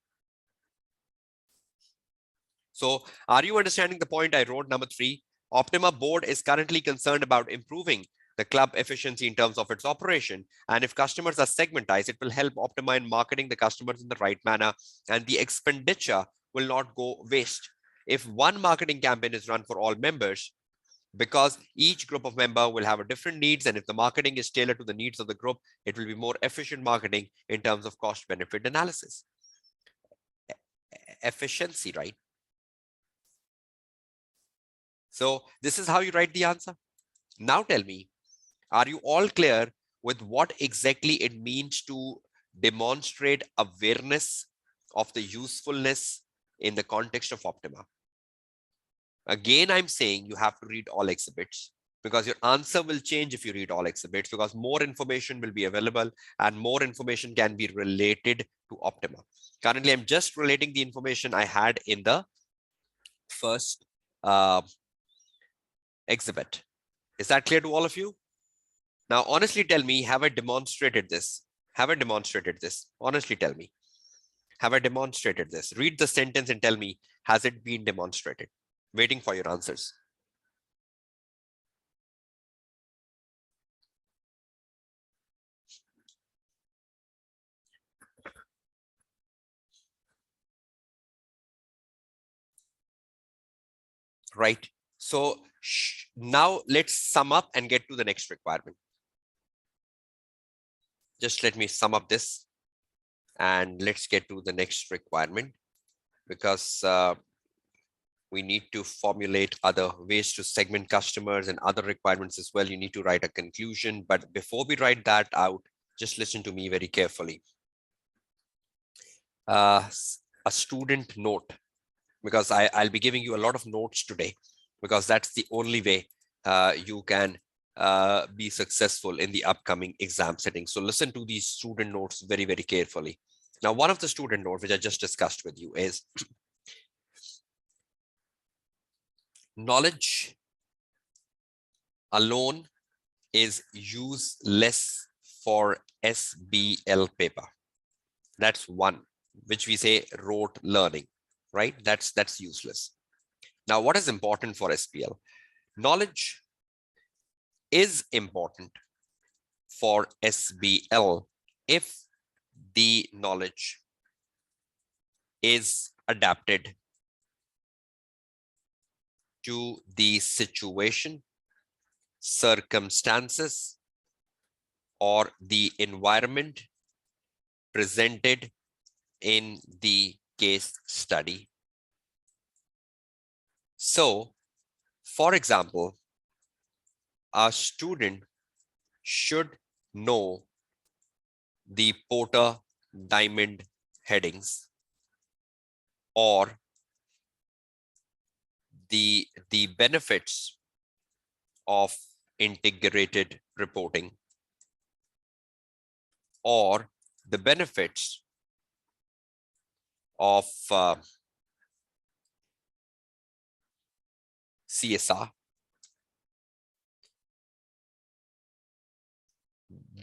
So are you understanding the point I wrote, number 3? Optima board is currently concerned about improving the club efficiency in terms of its operation. And if customers are segmentized, it will help Optima in marketing the customers in the right manner, and the expenditure will not go waste. If one marketing campaign is run for all members, because each group of member will have a different needs, and if the marketing is tailored to the needs of the group, it will be more efficient marketing in terms of cost benefit analysis. Efficiency, right? So this is how you write the answer. Now tell me, are you all clear with what exactly it means to demonstrate awareness of the usefulness in the context of Optima? Again, I'm saying you have to read all exhibits, because your answer will change if you read all exhibits, because more information will be available and more information can be related to Optima. Currently, I'm just relating the information I had in the first exhibit. Is that clear to all of you? Now, honestly tell me, have I demonstrated this? Have I demonstrated this? Honestly tell me. Have I demonstrated this? Read the sentence and tell me, has it been demonstrated? Waiting for your answers. Right. So now let's sum up and get to the next requirement. Just let me sum up this and let's get to the next requirement, because we need to formulate other ways to segment customers and other requirements as well. You need to write a conclusion, but before we write that out, just listen to me very carefully. A student note, because I'll be giving you a lot of notes today, because that's the only way you can be successful in the upcoming exam setting. So listen to these student notes very, very carefully. Now, one of the student notes which I just discussed with you is Knowledge alone is useless for SBL paper. That's one, which we say rote learning, right? That's useless. Now, what is important for SBL? Knowledge is important for SBL if the knowledge is adapted to the situation, circumstances, or the environment presented in the case study. So, for example, a student should know the Porter diamond headings or the benefits of integrated reporting or the benefits of CSR,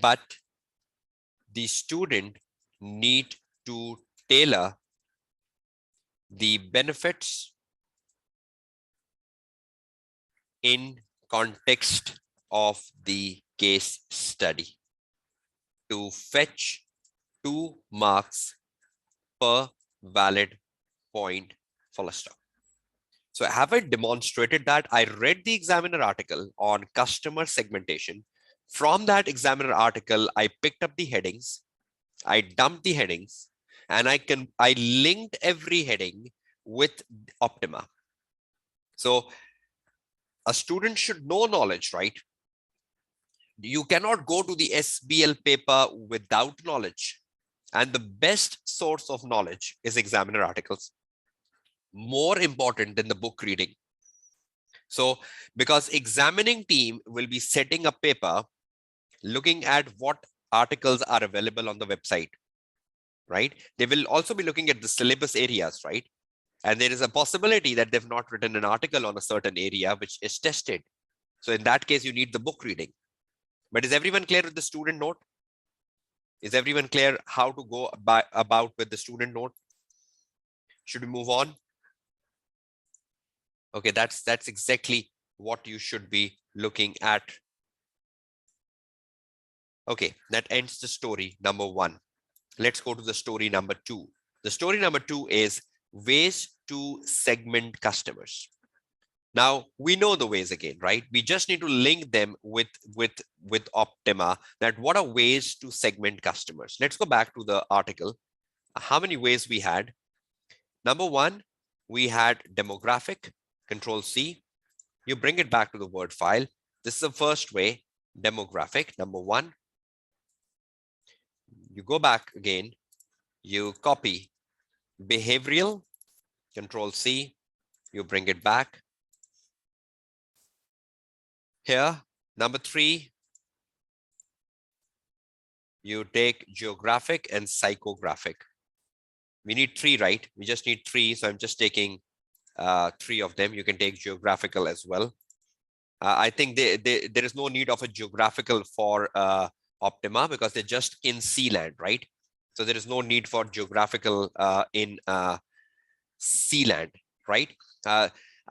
but the student need to tailor the benefits in context of the case study to fetch 2 marks per valid point full stop. So have I demonstrated that? I read the examiner article on customer segmentation. From that examiner article, I picked up the headings, I dumped the headings, and I linked every heading with Optima. So a student should know knowledge, right? You cannot go to the SBL paper without knowledge. And the best source of knowledge is examiner articles, more important than the book reading. So because examining team will be setting a paper, looking at what articles are available on the website, right? They will also be looking at the syllabus areas, right? And there is a possibility that they've not written an article on a certain area which is tested. So in that case, you need the book reading. But is everyone clear with the student note? Is everyone clear how to go about with the student note? Should we move on? Okay, that's exactly what you should be looking at. Okay, that ends the story number 1. Let's go to the story number 2. The story number 2 is ways to segment customers. Now we know the ways again, right? We just need to link them with Optima. That what are ways to segment customers? Let's go back to the article. How many ways we had? Number 1, we had demographic. Control C. You bring it back to the Word file. This is the first way, demographic, number 1. You go back again. You copy behavioral. Control C. You bring it back. Here, number 3, you take geographic and psychographic. We need 3, right? We just need 3. So I'm just taking 3 of them. You can take geographical as well. I think there is no need of a geographical for Optima because they're just in Sealand, right? So there is no need for geographical in Sealand, right?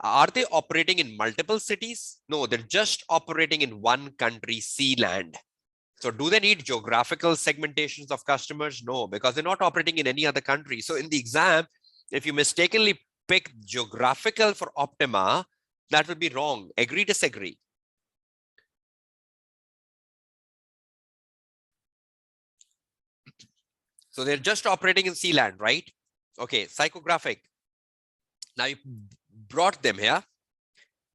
Are they operating in multiple cities? No, they're just operating in one country, Sealand. So do they need geographical segmentations of customers? No, because they're not operating in any other country. So in the exam, if you mistakenly pick geographical for Optima, that will be wrong. Agree, disagree? So they're just operating in Sealand, right? Okay, psychographic. Now you brought them here.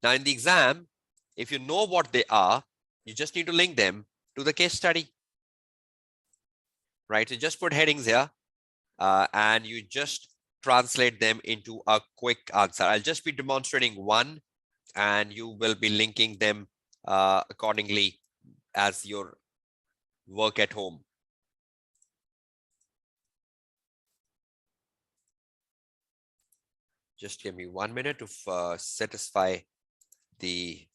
Now in the exam, if you know what they are, you just need to link them to the case study, right? So just put headings here and you just translate them into a quick answer. I'll just be demonstrating one and you will be linking them accordingly as your work at home. Just give me 1 minute to satisfy the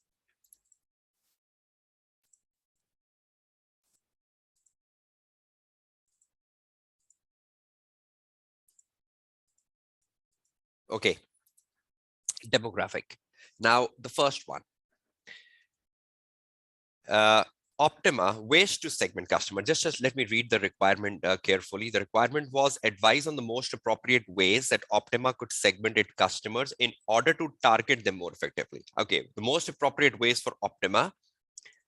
okay, demographic. Now, the first one. Optima, ways to segment customer. Just let me read the requirement carefully. The requirement was advise on the most appropriate ways that Optima could segment its customers in order to target them more effectively. Okay, the most appropriate ways for Optima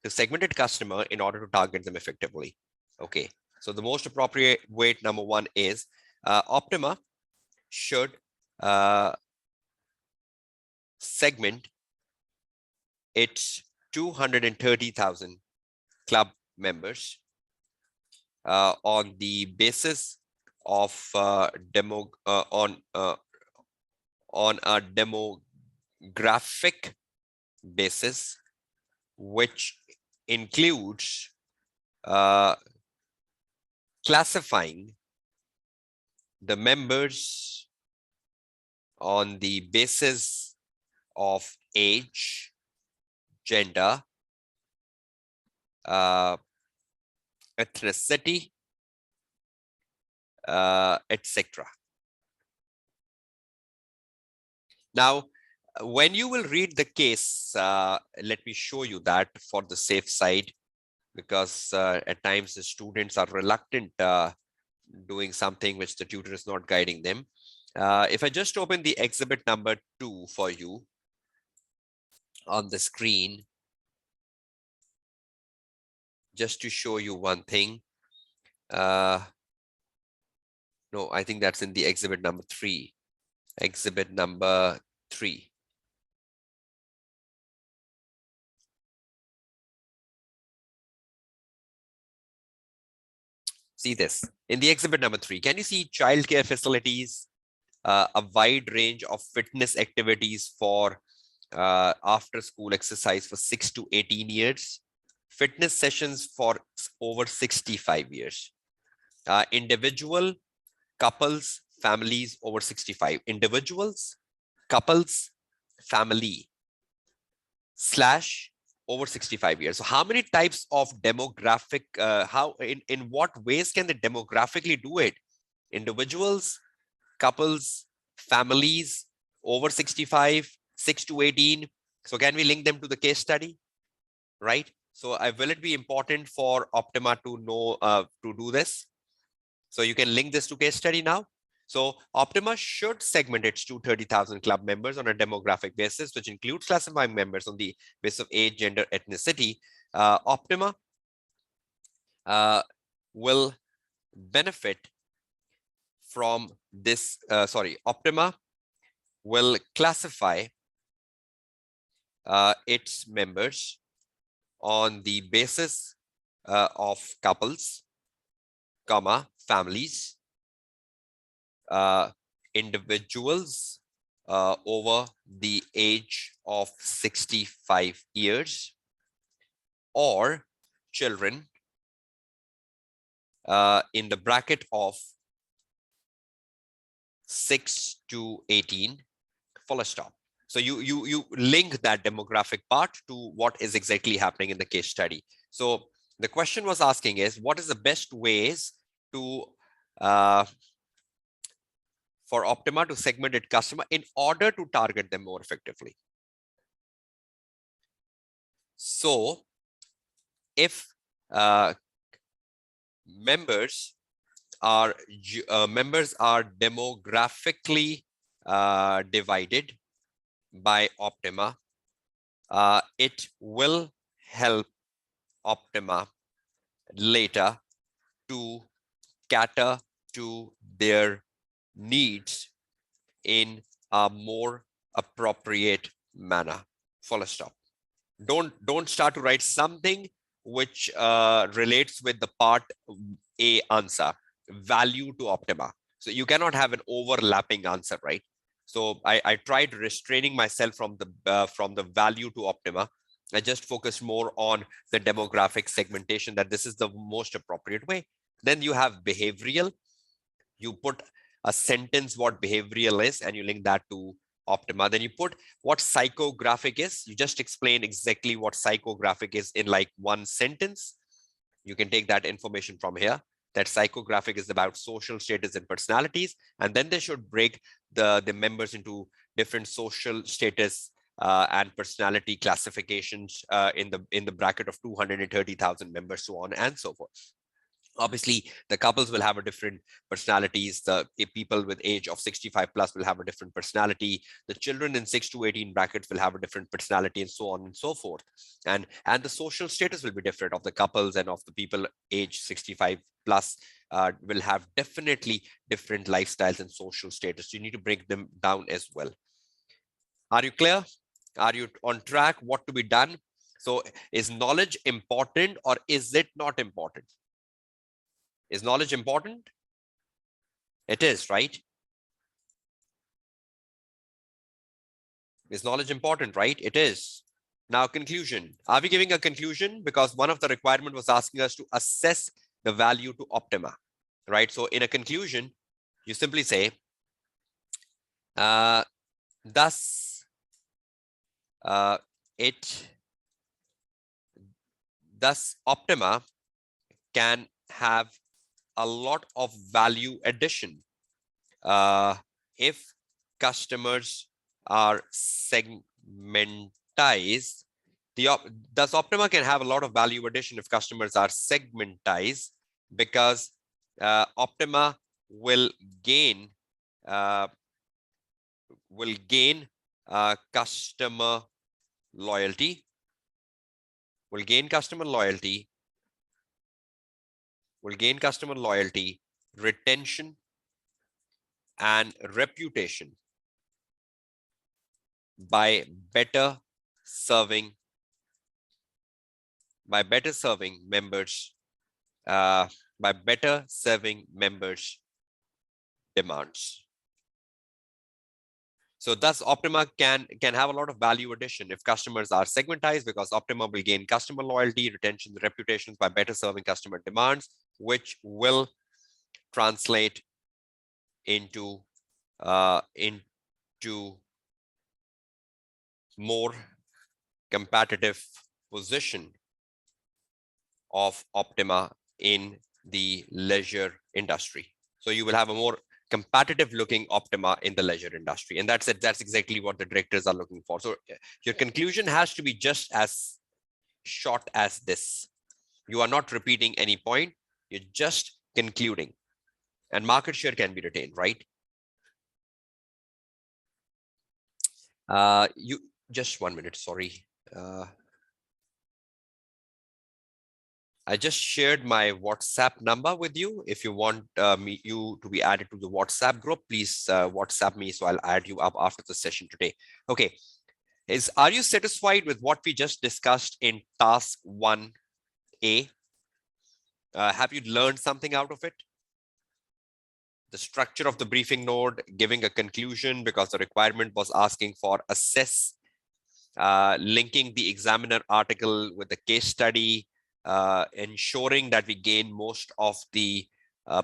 to segment its customer in order to target them effectively. Okay, so the most appropriate way, number one, is Optima should segment its 230,000 club members on the basis of on a demographic basis, which includes classifying the members on the basis of age, gender, ethnicity, etc. Now, when you will read the case, let me show you that for the safe side, because at times the students are reluctant doing something which the tutor is not guiding them. If I just open the exhibit number 2 for you on the screen, just to show you one thing. No, I think that's in the exhibit number 3. Exhibit number 3. See this in the exhibit number 3. Can you see childcare facilities, a wide range of fitness activities for after school exercise for 6 to 18 years, fitness sessions for over 65 years, individual, couples, families over 65, individuals, couples, family / over 65 years. So how many types of demographic, in what ways can they demographically do it? Individuals, couples, families over 65, 6 to 18. So can we link them to the case study, right? So will it be important for Optima to know to do this? So you can link this to case study now. So Optima should segment its 230,000 club members on a demographic basis, which includes classifying members on the basis of age, gender, ethnicity. Optima will benefit from this. Optima will classify its members on the basis of couples, comma, families, individuals over the age of 65 years, or children in the bracket of 6 to 18, full stop. So you link that demographic part to what is exactly happening in the case study. So the question was asking is, what is the best ways to for Optima to segment its customer in order to target them more effectively? So if members are demographically divided by Optima, it will help Optima later to cater to their needs in a more appropriate manner. Full stop. Don't start to write something which relates with the part A answer, value to Optima. So you cannot have an overlapping answer, right? So I tried restraining myself from the value to Optima. I just focused more on the demographic segmentation, that this is the most appropriate way. Then you have behavioral. You put a sentence what behavioral is and you link that to Optima. Then you put what psychographic is. You just explain exactly what psychographic is in like one sentence. You can take that information from here. That psychographic is about social status and personalities. And then they should break the members into different social status and personality classifications in the bracket of 230,000 members, so on and so forth. Obviously, the couples will have a different personalities. The people with age of 65 plus will have a different personality. The children in 6 to 18 brackets will have a different personality, and so on and so forth. And the social status will be different of the couples, and of the people age 65 plus will have definitely different lifestyles and social status. You need to break them down as well. Are you clear? Are you on track? What to be done? So is knowledge important or is it not important? Is knowledge important? It is, right? Is knowledge important, right? It is. Now, conclusion. Are we giving a conclusion? Because one of the requirement was asking us to assess the value to Optima, right? So in a conclusion, you simply say, thus Optima can have a lot of value addition if customers are segmentized. Thus Optima can have a lot of value addition if customers are segmentized, because Optima will gain customer loyalty, retention, and reputation by better serving members, demands. So thus Optima can have a lot of value addition if customers are segmentized, because Optima will gain customer loyalty, retention, reputations by better serving customer demands, which will translate into more competitive position of Optima in the leisure industry. So you will have a more competitive looking Optima in the leisure industry. And that's it. That's exactly what the directors are looking for. So your conclusion has to be just as short as this. You are not repeating any point. You're just concluding. And market share can be retained, right? You just 1 minute, sorry. I just shared my WhatsApp number with you. If you want you to be added to the WhatsApp group, please WhatsApp me, so I'll add you up after the session today. Okay. Are you satisfied with what we just discussed in task 1A? Have you learned something out of it? The structure of the briefing note, giving a conclusion, because the requirement was asking for assess, linking the examiner article with the case study, ensuring that we gain most of the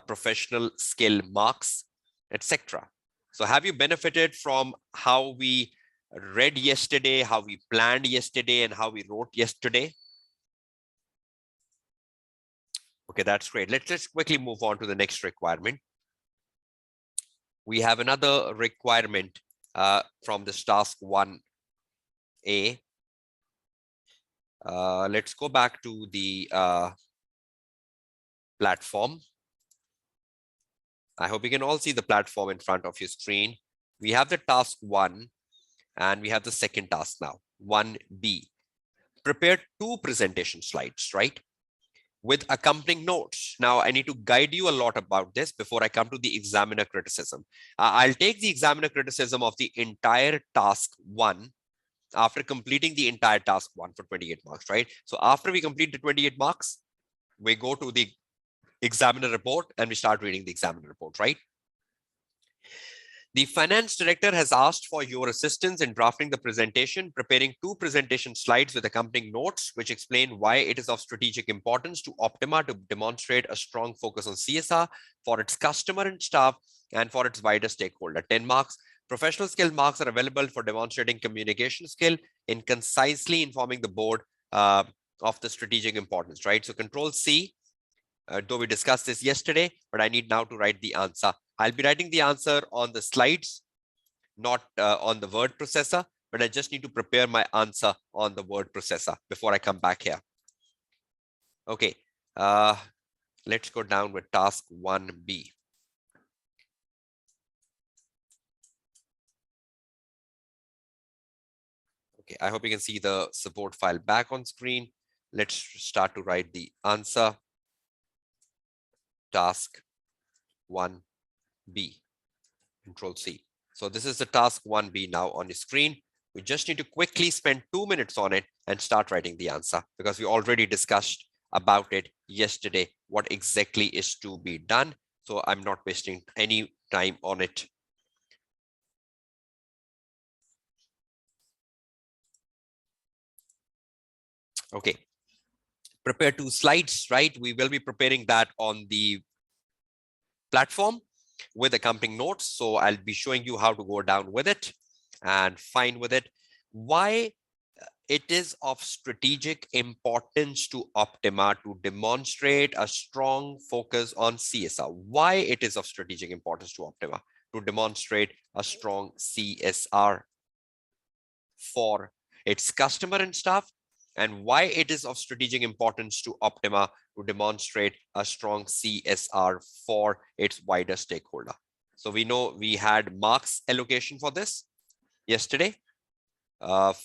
professional skill marks, etc. So have you benefited from how we read yesterday, how we planned yesterday, and how we wrote yesterday? Okay, that's great. Let's quickly move on to the next requirement. We have another requirement from this task 1A. Let's go back to the platform. I hope you can all see the platform in front of your screen. We have the task 1 and we have the second task now, 1B. Prepare 2 presentation slides, right? With accompanying notes. Now, I need to guide you a lot about this before I come to the examiner criticism. I'll take the examiner criticism of the entire task 1 after completing the entire task 1 for 28 marks, right? So after we complete the 28 marks, we go to the examiner report and we start reading the examiner report, right? The finance director has asked for your assistance in drafting the presentation, preparing 2 presentation slides with accompanying notes, which explain why it is of strategic importance to Optima to demonstrate a strong focus on CSR for its customer and staff and for its wider stakeholder. 10 marks. Professional skill marks are available for demonstrating communication skill in concisely informing the board of the strategic importance, right? So Control C, though we discussed this yesterday, but I need now to write the answer. I'll be writing the answer on the slides, not on the word processor, but I just need to prepare my answer on the word processor before I come back here. Okay, let's go down with task 1B. Okay, I hope you can see the support file back on screen. Let's start to write the answer. Task 1B, Control C. So this is the task 1B now on the screen. We just need to quickly spend 2 minutes on it and start writing the answer, because we already discussed about it yesterday, what exactly is to be done. So I'm not wasting any time on it. Okay, prepare 2 slides, right? We will be preparing that on the platform with accompanying notes. So I'll be showing you how to go down with it and fine with it. Why it is of strategic importance to Optima to demonstrate a strong focus on CSR. Why it is of strategic importance to Optima to demonstrate a strong CSR for its customer and staff, and why it is of strategic importance to Optima to demonstrate a strong CSR for its wider stakeholder. So we know we had marks allocation for this yesterday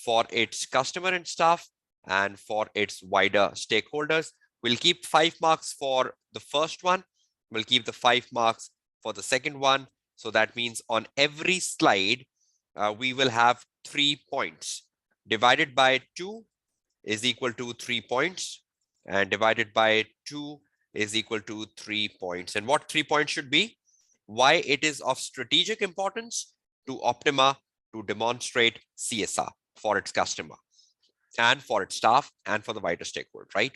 for its customer and staff and for its wider stakeholders. We'll keep 5 marks for the first one. We'll keep the 5 marks for the second one. So that means on every slide, we will have 3 points. Divided by 2 is equal to 3 points, and divided by 2 is equal to 3 points. And what 3 points should be? Why it is of strategic importance to Optima to demonstrate CSR for its customer and for its staff and for the wider stakeholder, right?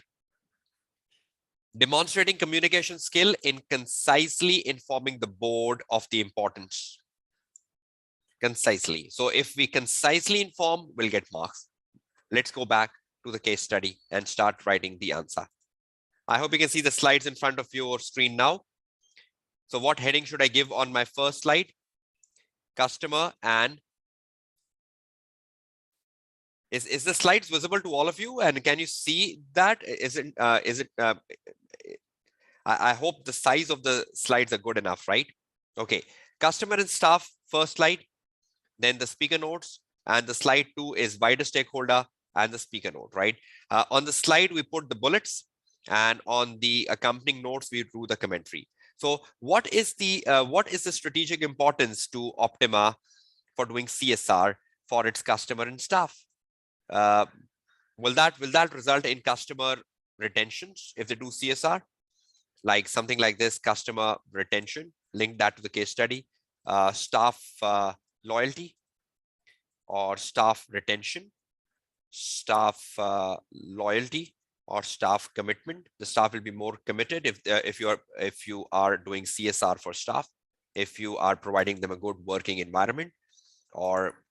Demonstrating communication skill in concisely informing the board of the importance. Concisely. So if we concisely inform, we'll get marks. Let's go back to the case study and start writing the answer. I hope you can see the slides in front of your screen now. So what heading should I give on my first slide? Customer and is the slides visible to all of you? And can you see that? I hope the size of the slides are good enough, right? Okay, customer and staff, first slide, then the speaker notes, and the slide 2 is wider stakeholder and the speaker note, right? On the slide, we put the bullets, and on the accompanying notes, we drew the commentary. So what is the strategic importance to Optima for doing CSR for its customer and staff? Will that result in customer retentions if they do CSR? Like something like this, customer retention, link that to the case study, staff loyalty or staff retention, staff loyalty or staff commitment. The staff will be more committed if you are doing CSR for staff, if you are providing them a good working environment or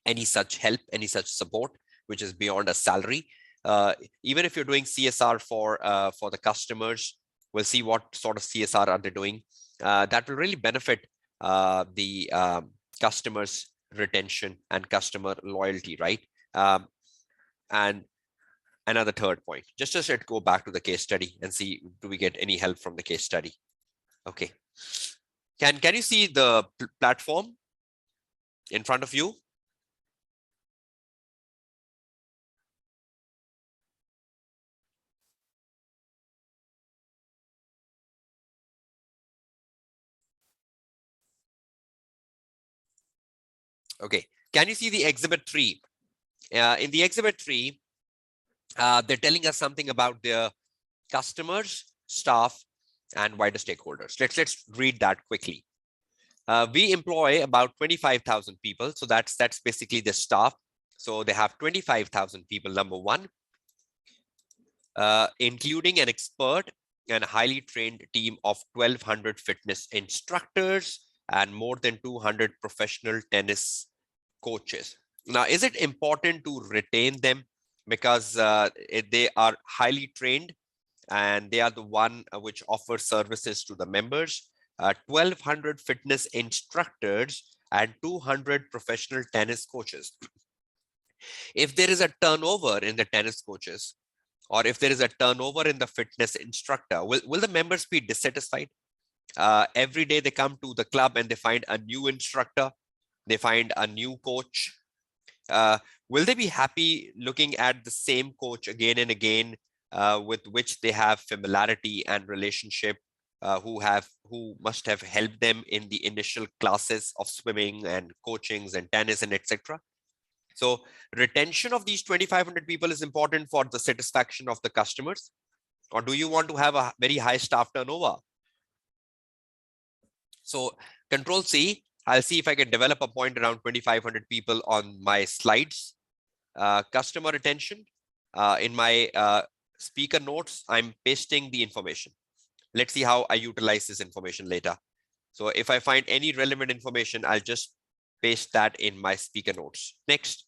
any such help, any such support, which is beyond a salary. Even if you're doing CSR for the customers, we'll see what sort of CSR are they doing. That will really benefit the customers' retention and customer loyalty, right? And another third point, just let's go back to the case study and see, do we get any help from the case study? Okay. Can you see the platform in front of you? Okay, can you see the exhibit 3? In the exhibit 3, they're telling us something about their customers, staff, and wider stakeholders. Let's read that quickly. We employ about 25,000 people, so that's basically the staff. So they have 25,000 people, number one, including an expert and highly trained team of 1,200 fitness instructors and more than 200 professional tennis coaches. Now, is it important to retain them? Because they are highly trained and they are the one which offer services to the members. 1,200 fitness instructors and 200 professional tennis coaches. If there is a turnover in the tennis coaches, or if there is a turnover in the fitness instructor, will the members be dissatisfied? Every day they come to the club and they find a new instructor, they find a new coach. Will they be happy looking at the same coach again and again, with which they have familiarity and relationship, who must have helped them in the initial classes of swimming and coachings and tennis and etc.? So retention of these 2,500 people is important for the satisfaction of the customers, or do you want to have a very high staff turnover? So Control C, I'll see if I can develop a point around 2,500 people on my slides. Customer retention, in my speaker notes, I'm pasting the information. Let's see how I utilize this information later. So if I find any relevant information, I'll just paste that in my speaker notes. Next.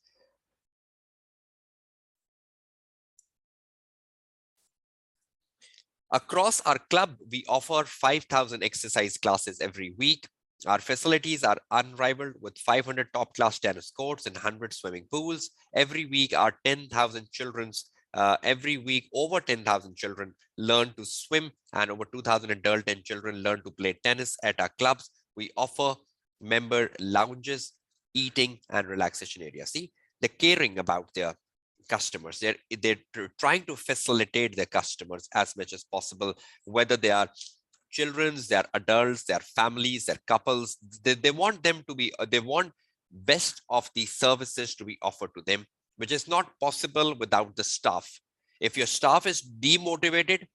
Across our club, we offer 5,000 exercise classes every week. Our facilities are unrivaled with 500 top-class tennis courts and 100 swimming pools. Every week, over 10,000 children learn to swim, and over 2,000 adult and children learn to play tennis at our clubs. We offer member lounges, eating, and relaxation areas. See, they're caring about their customers. They're trying to facilitate their customers as much as possible, whether they are children's, they're adults, they're families, they're couples. They want them to be, they want best of the services to be offered to them, which is not possible without the staff. If your staff is demotivated,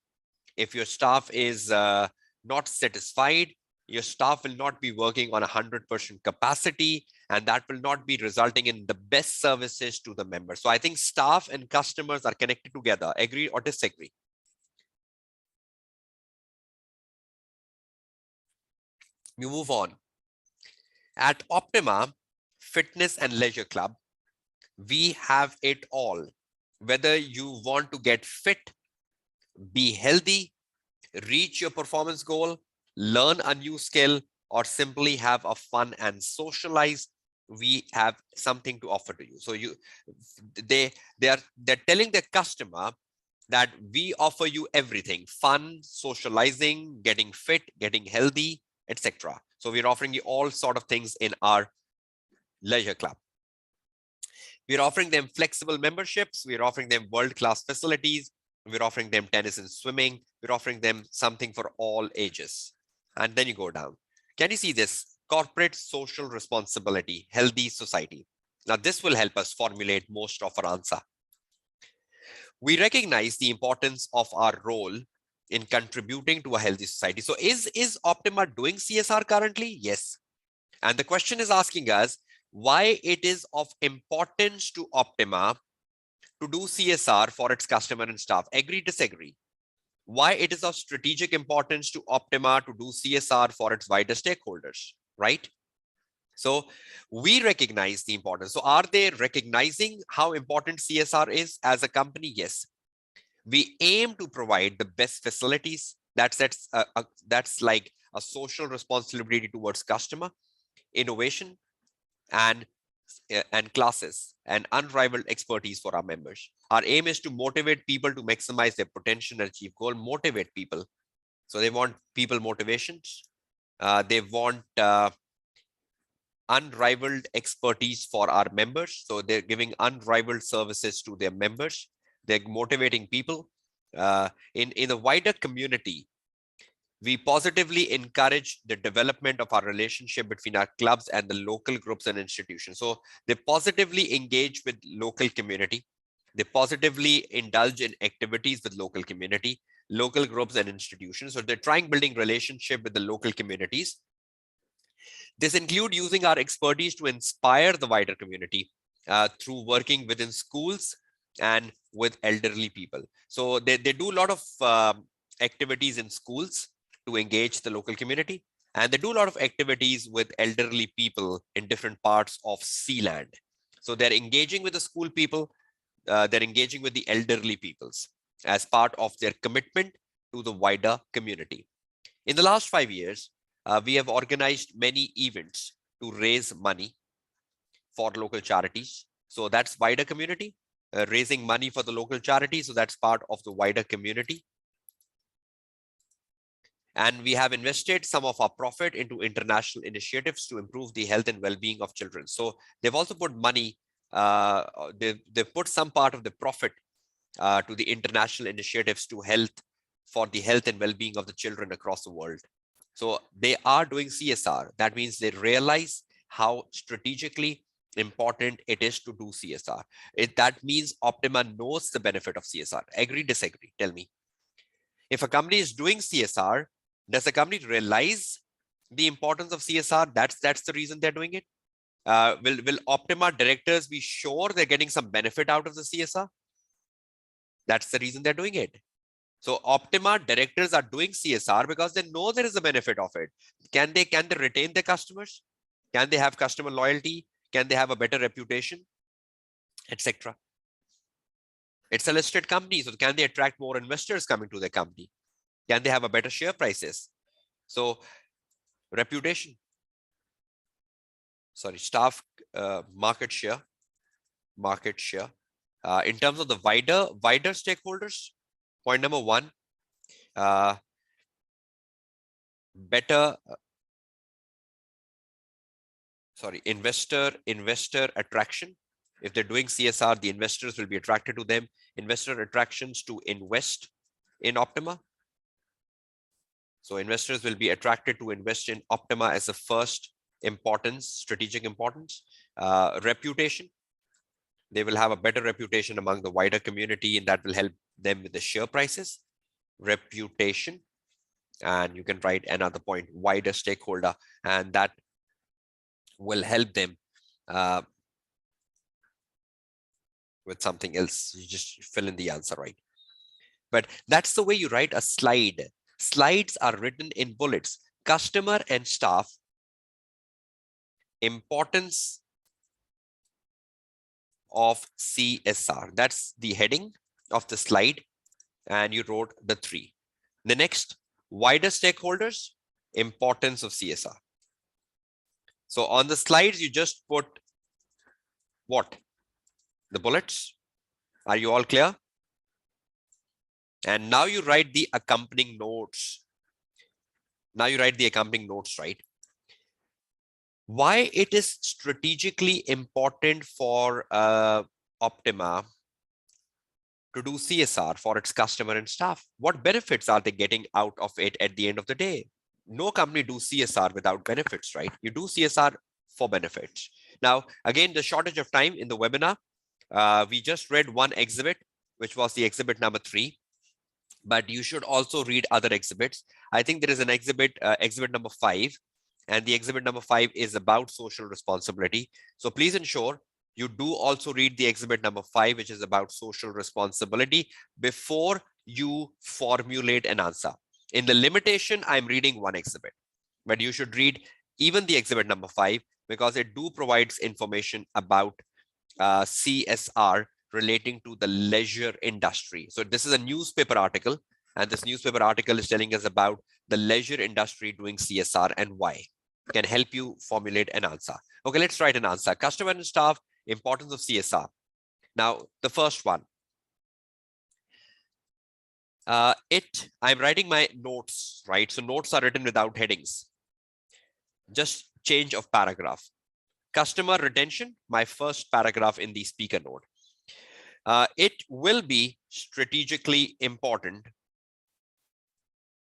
if your staff is not satisfied, your staff will not be working on 100% capacity, and that will not be resulting in the best services to the members. So I think staff and customers are connected together. Agree or disagree? We move on. At Optima Fitness and Leisure Club, we have it all. Whether you want to get fit, be healthy, reach your performance goal, learn a new skill, or simply have a fun and socialize, we have something to offer to you. So they're telling the customer that we offer you everything: fun, socializing, getting fit, getting healthy, etc. So we're offering you all sort of things in our leisure club. We're offering them flexible memberships. We're offering them world-class facilities. We're offering them tennis and swimming. We're offering them something for all ages. And then you go down. Can you see this? Corporate social responsibility, healthy society. Now, this will help us formulate most of our answer. We recognize the importance of our role in contributing to a healthy society. So is Optima doing CSR currently? Yes. And the question is asking us why it is of importance to Optima to do CSR for its customer and staff. Agree, disagree? Why it is of strategic importance to Optima to do CSR for its wider stakeholders, right? So we recognize the importance. So are they recognizing how important CSR is as a company? Yes. We aim to provide the best facilities. That's like a social responsibility towards customer, innovation, and classes and unrivaled expertise for our members. Our aim is to motivate people to maximize their potential and achieve goal. Motivate people. So they want people motivations. They want unrivaled expertise for our members. So they're giving unrivaled services to their members. They're motivating people. In the wider community, we positively encourage the development of our relationship between our clubs and the local groups and institutions. So they positively engage with local community. They positively indulge in activities with local community, local groups and institutions. So they're trying building relationship with the local communities. This includes using our expertise to inspire the wider community through working within schools and with elderly people. So they do a lot of activities in schools to engage the local community, And they do a lot of activities with elderly people in different parts of Sealand. So they're engaging with the school people, they're engaging with the elderly peoples as part of their commitment to the wider community. In the last 5 years, we have organized many events to raise money for local charities. So that's wider community, raising money for the local charity. So that's part of the wider community. And we have invested some of our profit into international initiatives to improve the health and well-being of children. So they've also put money, they've put some part of the profit to the international initiatives to for the health and well-being of the children across the world. So they are doing CSR. That means they realize how strategically important it is to do CSR. That means Optima knows the benefit of CSR. Agree, disagree? Tell me. If a company is doing CSR, does the company realize the importance of CSR? That's the reason they're doing it. Will Optima directors be sure they're getting some benefit out of the CSR? That's the reason they're doing it. So Optima directors are doing CSR because they know there is a benefit of it. Can they retain their customers? Can they have customer loyalty? Can they have a better reputation, etc.? It's a listed company, so can they attract more investors coming to their company? Can they have a better share prices? So reputation, sorry, staff market share. In terms of the wider stakeholders, point number one, better investor attraction. If they're doing CSR, the investors will be attracted to them. Investor attractions to invest in Optima. So investors will be attracted to invest in Optima as a first strategic importance. Reputation. They will have a better reputation among the wider community, and that will help them with the share prices. Reputation. And you can write another point, wider stakeholder, and that will help them with something else. You just fill in the answer, right? But that's the way you write a slide. Slides are written in bullets. Customer and staff, importance of CSR. That's the heading of the slide. And you wrote the 3. The next, wider stakeholders, importance of CSR. So on the slides, you just put what? The bullets. Are you all clear? And now you write the accompanying notes. Right? Why it is strategically important for Optima to do CSR for its customer and staff? What benefits are they getting out of it at the end of the day? No company do CSR without benefits, right? You do CSR for benefits. Now, again, the shortage of time in the webinar, we just read one exhibit, which was the exhibit number 3. But you should also read other exhibits. I think there is an exhibit, exhibit number 5, and the exhibit number 5 is about social responsibility. So please ensure you do also read the exhibit number 5, which is about social responsibility, before you formulate an answer. In the limitation, I'm reading one exhibit, but you should read even the exhibit number 5, because it do provides information about CSR relating to the leisure industry. So this is a newspaper article, and this newspaper article is telling us about the leisure industry doing CSR and why. Can help you formulate an answer. Okay, let's write an answer. Customer and staff, importance of CSR. Now, the first one. I'm writing my notes, right? So notes are written without headings. Just change of paragraph. Customer retention, my first paragraph in the speaker note. It will be strategically important.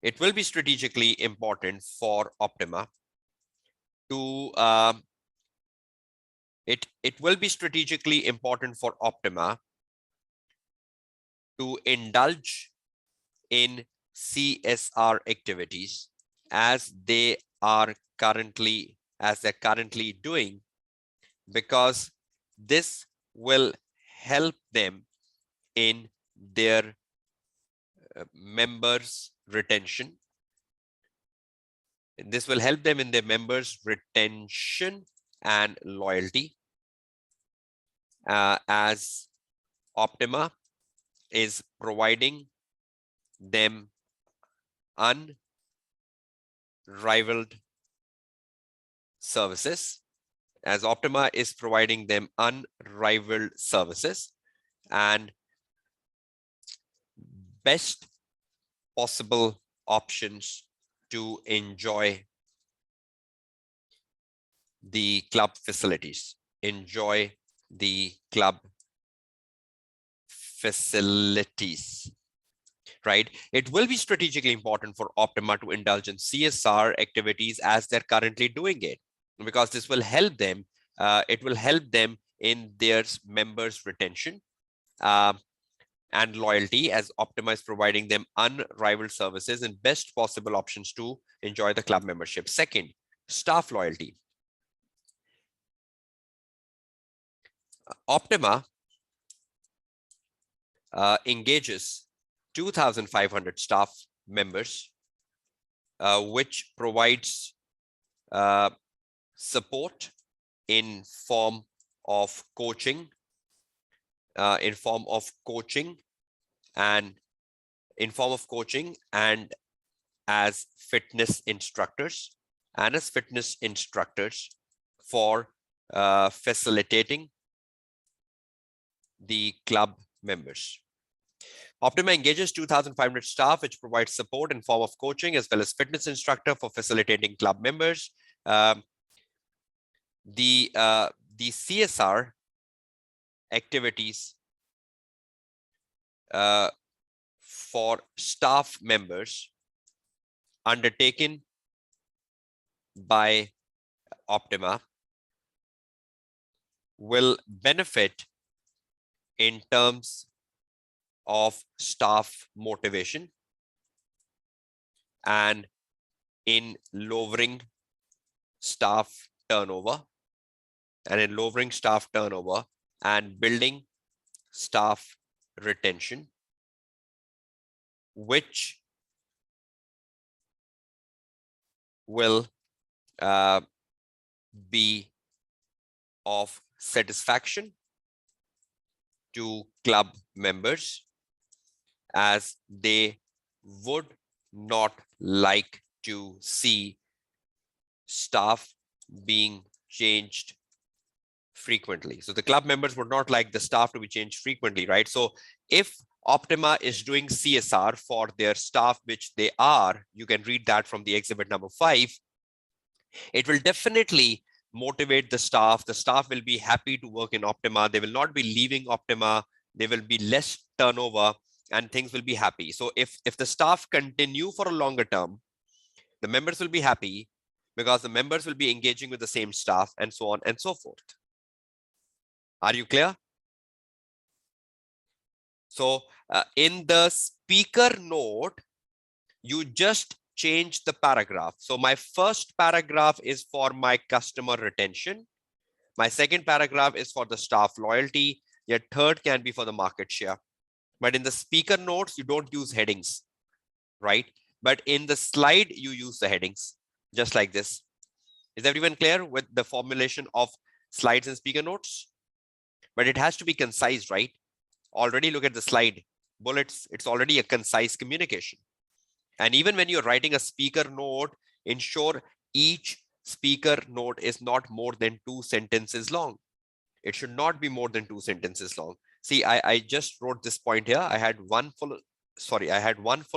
It will be strategically important for Optima to it will be strategically important for Optima to indulge in CSR activities as they're currently doing, because this will help them in their members retention. This will help them in their members' retention and loyalty, as Optima is providing them unrivaled services. As Optima is providing them unrivaled services and best possible options to enjoy the club facilities. Enjoy the club facilities, right? It will be strategically important for Optima to indulge in CSR activities as they're currently doing it, because this will help them. It will help them in their members' retention and loyalty, as Optima is providing them unrivaled services and best possible options to enjoy the club membership. Second, staff loyalty. Optima engages 2,500 staff members, which provides support in form of coaching, and as fitness instructors, for facilitating the club members. Optima engages 2,500 staff, which provides support in form of coaching as well as fitness instructor for facilitating club members. The CSR activities for staff members undertaken by Optima will benefit in terms of staff motivation and in lowering staff turnover, and building staff retention, which will be of satisfaction to club members, as they would not like to see staff being changed frequently. So the club members would not like the staff to be changed frequently, right? So if Optima is doing CSR for their staff, which they are, you can read that from the exhibit number 5, it will definitely motivate the staff. The staff will be happy to work in Optima. They will not be leaving Optima. There will be less turnover and things will be happy. So if the staff continue for a longer term, the members will be happy because the members will be engaging with the same staff, and so on and so forth. Are you clear? So in the speaker note, you just change the paragraph. So my first paragraph is for my customer retention. My second paragraph is for the staff loyalty. Your third can be for the market share. But in the speaker notes, you don't use headings, right? But in the slide, you use the headings, just like this. Is everyone clear with the formulation of slides and speaker notes? But it has to be concise, right? Already look at the slide. Bullets, it's already a concise communication. And even when you're writing a speaker note, ensure each speaker note is not more than 2 sentences long. It should not be more than 2 sentences long. See, I just wrote this point here. I had one full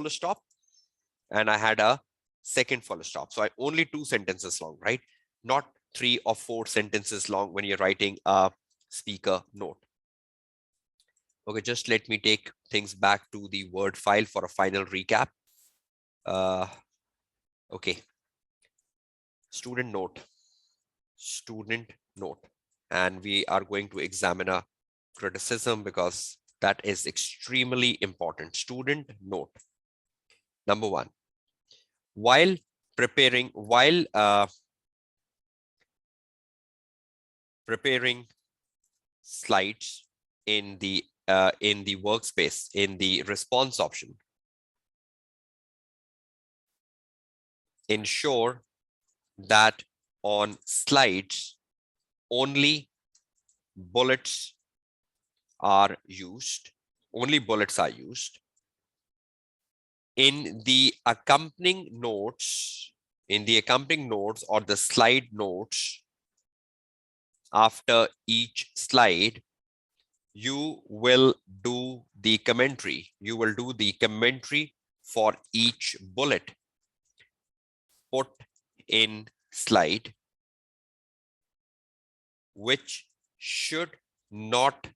stop and I had a second full stop. So only 2 sentences long, right? Not 3 or 4 sentences long when you're writing a speaker note. Okay, just let me take things back to the Word file for a final recap. Okay, student note, and we are going to examine a criticism because that is extremely important. Student note. Number 1, while preparing slides in the workspace, in the response option, ensure that on slides only bullets are used, only bullets are used. In the accompanying notes, or the slide notes, after each slide, you will do the commentary. You will do the commentary for each bullet put in slide, which should not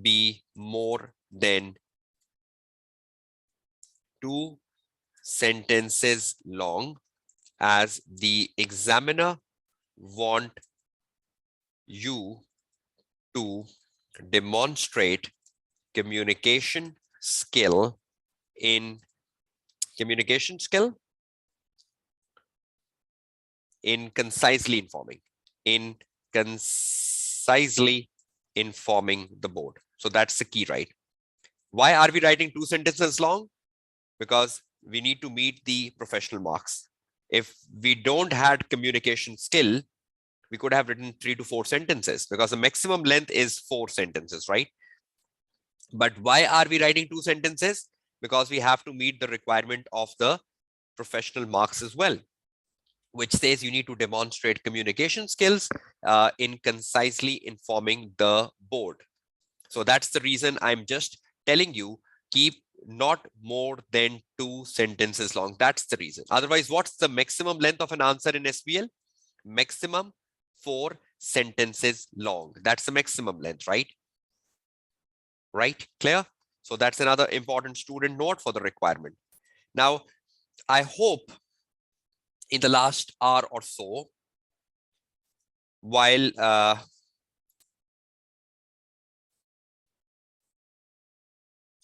be more than 2 sentences long, as the examiner want you to demonstrate communication skill in concisely informing the board. So that's the key, right? Why are we writing 2 sentences long? Because we need to meet the professional marks. If we don't had communication skill, we could have written 3 to 4 sentences, because the maximum length is 4 sentences, right? But why are we writing 2 sentences? Because we have to meet the requirement of the professional marks as well, which says you need to demonstrate communication skills in concisely informing the board. So that's the reason I'm just telling you, keep not more than 2 sentences long. That's the reason. Otherwise, what's the maximum length of an answer in SBL? Maximum 4 sentences long. That's the maximum length, right? Right? Clear? So that's another important student note for the requirement. Now, I hope in the last hour or so, while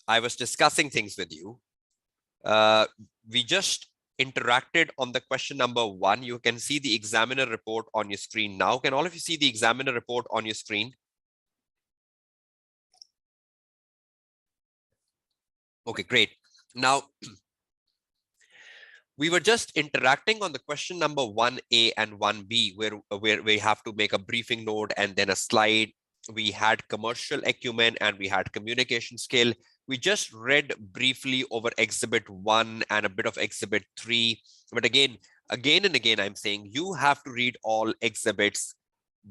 I was discussing things with you, we just interacted on the question number 1. You can see the examiner report on your screen now. Can all of you see the examiner report on your screen? Okay, great. Now, we were just interacting on the question number 1A and 1B, where we have to make a briefing note and then a slide. We had commercial acumen and we had communication skill. We just read briefly over exhibit 1 and a bit of exhibit 3. But again and again, I'm saying you have to read all exhibits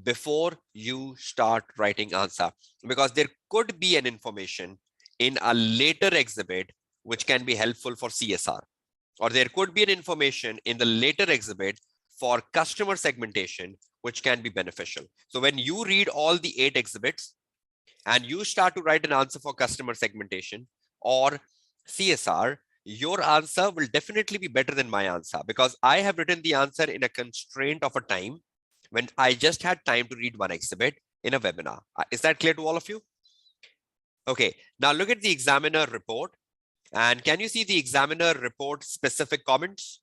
before you start writing answer, because there could be an information in a later exhibit which can be helpful for CSR, or there could be an information in the later exhibit for customer segmentation which can be beneficial. So when you read all the 8 exhibits and you start to write an answer for customer segmentation or CSR, your answer will definitely be better than my answer, because I have written the answer in a constraint of a time when I just had time to read 1 exhibit in a webinar. Is that clear to all of you? Okay, now look at the examiner report. And can you see the examiner report specific comments?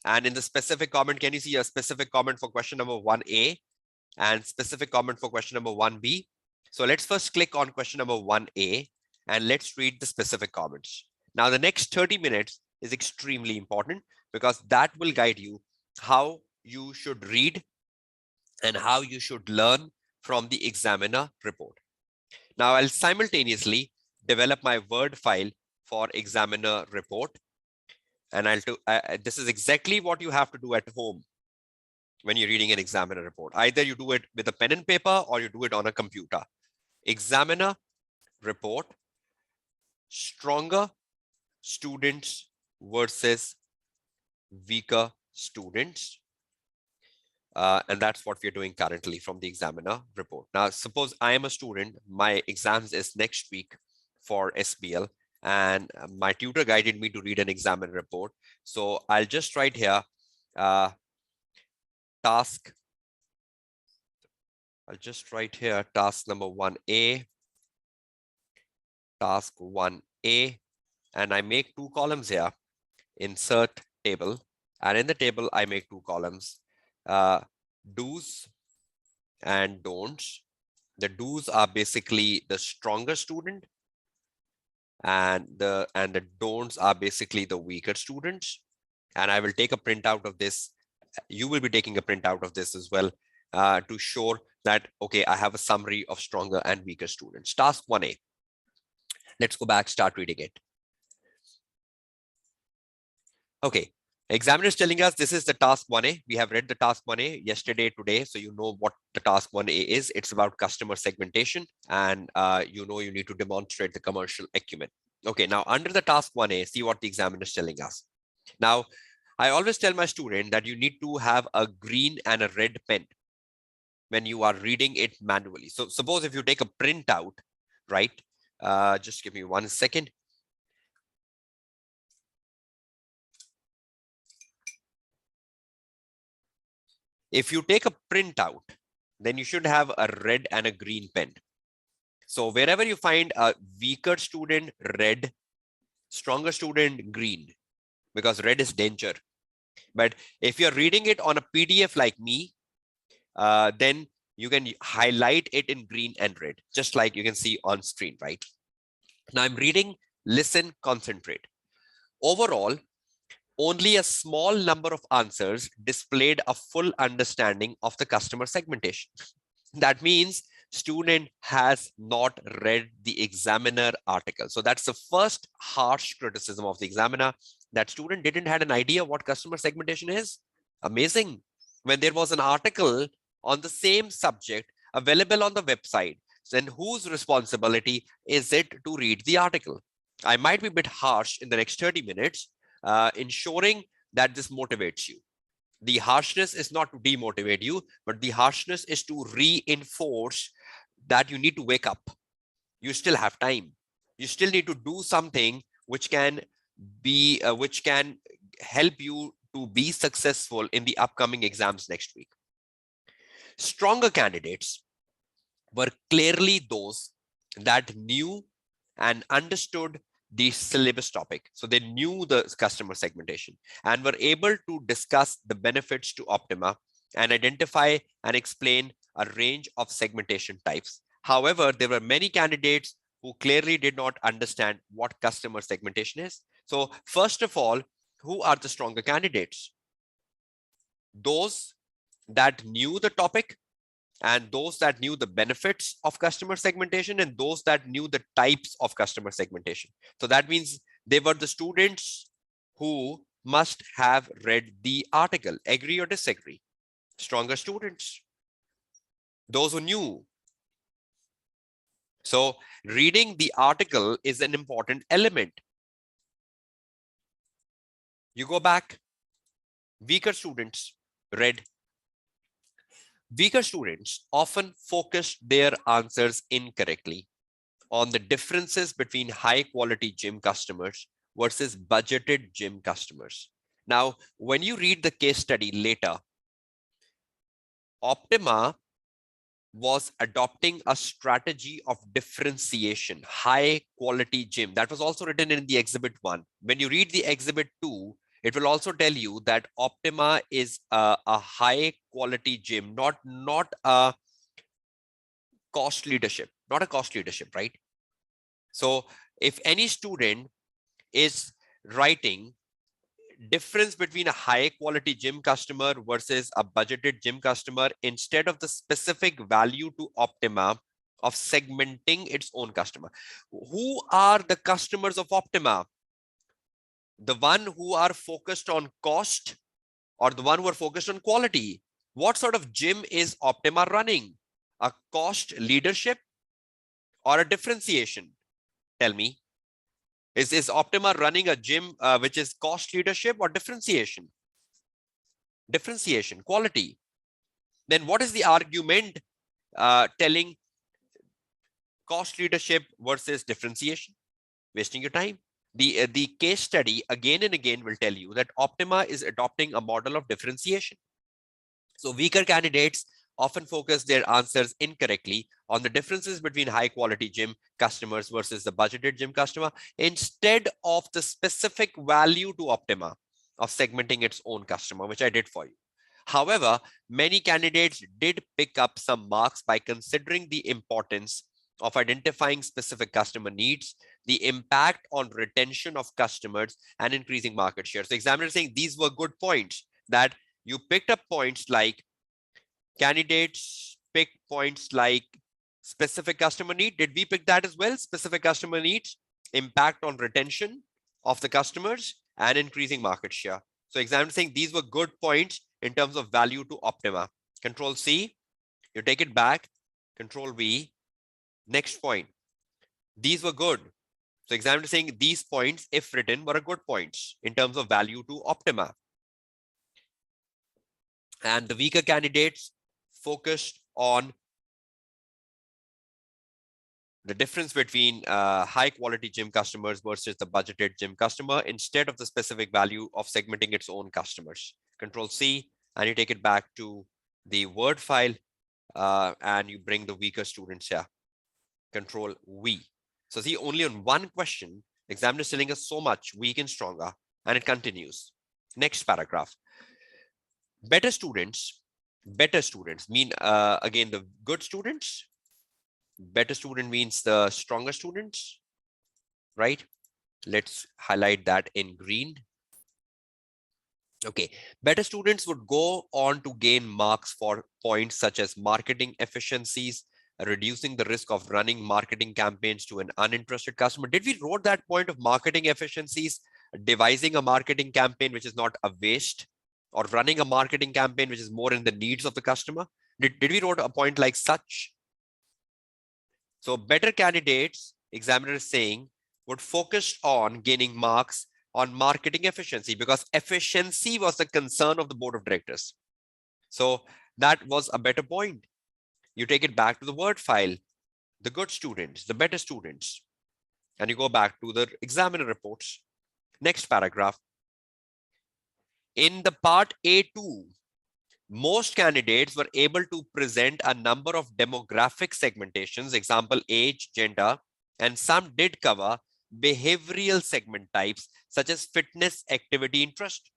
And in the specific comment, can you see a specific comment for question number 1A and specific comment for question number 1B? So let's first click on question number 1A and let's read the specific comments. Now, the next 30 minutes is extremely important, because that will guide you how you should read and how you should learn from the examiner report. Now, I'll simultaneously develop my Word file for examiner report. And I'll do, this is exactly what you have to do at home when you're reading an examiner report. Either you do it with a pen and paper or you do it on a computer. Examiner report, stronger students versus weaker students. And that's what we're doing currently from the examiner report. Now, suppose I am a student, my exams is next week for SBL, and my tutor guided me to read an examiner report. So I'll just write here, task. I'll just write here task number 1A, task 1A, and I make 2 columns here, insert table, and in the table I make 2 columns, do's and don'ts. The do's are basically the stronger student, and the don'ts are basically the weaker students. And I will take a printout of this you will be taking a printout of this as well to show that, okay, I have a summary of stronger and weaker students. Task 1A. Let's go back, start reading it. Okay, examiner is telling us this is the task 1A. We have read the task 1A yesterday, today, so you know what the task 1A is. It's about customer segmentation, and you know you need to demonstrate the commercial acumen. Okay, now under the task 1A, see what the examiner is telling us. Now, I always tell my student that you need to have a green and a red pen when you are reading it manually. So suppose if you take a printout, right? Just give me 1 second. If you take a printout, then you should have a red and a green pen. So wherever you find a weaker student, red, stronger student, green, because red is danger. But if you're reading it on a PDF like me, then you can highlight it in green and red, just like you can see on screen, right? Now I'm reading, listen, concentrate. Overall, only a small number of answers displayed a full understanding of the customer segmentation. That means student has not read the examiner article. So that's the first harsh criticism of the examiner, that student didn't have an idea what customer segmentation is. Amazing. When there was an article on the same subject available on the website, then whose responsibility is it to read the article? I might be a bit harsh in the next 30 minutes, ensuring that this motivates you. The harshness is not to demotivate you, but the harshness is to reinforce that you need to wake up. You still have time. You still need to do something which can be, which can help you to be successful in the upcoming exams next week. Stronger candidates were clearly those that knew and understood the syllabus topic. So they knew the customer segmentation and were able to discuss the benefits to Optima and identify and explain a range of segmentation types. However, there were many candidates who clearly did not understand what customer segmentation is. So first of all, who are the stronger candidates? Those that knew the topic, and those that knew the benefits of customer segmentation, and those that knew the types of customer segmentation. So that means they were the students who must have read the article. Agree or disagree? Stronger students, those who knew. So reading the article is an important element. You go back, weaker students read. Weaker students often focused their answers incorrectly on the differences between high quality gym customers versus budgeted gym customers. Now, when you read the case study later, Optima was adopting a strategy of differentiation, high quality gym. That was also written in the exhibit 1. When you read the exhibit 2, it will also tell you that Optima is a high quality gym, not a cost leadership, right? So if any student is writing difference between a high quality gym customer versus a budgeted gym customer, instead of the specific value to Optima of segmenting its own customer, who are the customers of Optima? The one who are focused on cost or the one who are focused on quality? What sort of gym is Optima running? A cost leadership or a differentiation? Tell me. Is Optima running a gym which is cost leadership or differentiation? Differentiation, quality. Then what is the argument telling cost leadership versus differentiation? Wasting your time. The case study again and again will tell you that Optima is adopting a model of differentiation. So weaker candidates often focus their answers incorrectly on the differences between high quality gym customers versus the budgeted gym customer, instead of the specific value to Optima of segmenting its own customer, which I did for you. However, many candidates did pick up some marks by considering the importance of identifying specific customer needs, the impact on retention of customers, and increasing market share. So examiners saying these were good points, that You picked up points like candidates picked points like specific customer need. Did we pick that as well? Specific customer needs, impact on retention of the customers, and increasing market share. So examiner saying these were good points in terms of value to Optima. Control C, you take it back. Control V, next point. These were good. So examiner saying these points, if written, were good points in terms of value to Optima. And the weaker candidates focused on the difference between high quality gym customers versus the budgeted gym customer instead of the specific value of segmenting its own customers. Control C, and you take it back to the Word file and you bring the weaker students here. Control V. So see, only on one question, the examiner is telling us so much, weak and stronger, and it continues. Next paragraph. Better students mean, again, the good students. Better student means the stronger students, right? Let's highlight that in green. Okay, better students would go on to gain marks for points such as marketing efficiencies, reducing the risk of running marketing campaigns to an uninterested customer. Did we wrote that point of marketing efficiencies, devising a marketing campaign which is not a waste, or running a marketing campaign which is more in the needs of the customer? Did we wrote a point like such? So better candidates, examiner is saying, would focus on gaining marks on marketing efficiency because efficiency was the concern of the board of directors. So that was a better point. You take it back to the Word file, the good students, the better students, and you go back to the examiner reports. Next paragraph. In the part A2, most candidates were able to present a number of demographic segmentations, example, age, gender, and some did cover behavioral segment types such as fitness, activity, interest.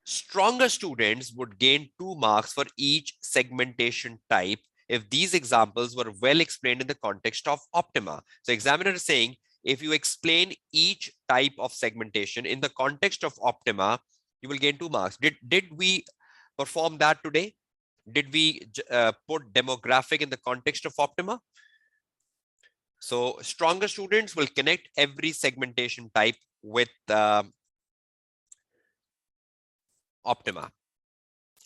Stronger students would gain 2 marks for each segmentation type if these examples were well explained in the context of Optima. So examiner is saying, if you explain each type of segmentation in the context of Optima, you will gain 2 marks. Did we perform that today? Did we put demographic in the context of Optima? So stronger students will connect every segmentation type with Optima.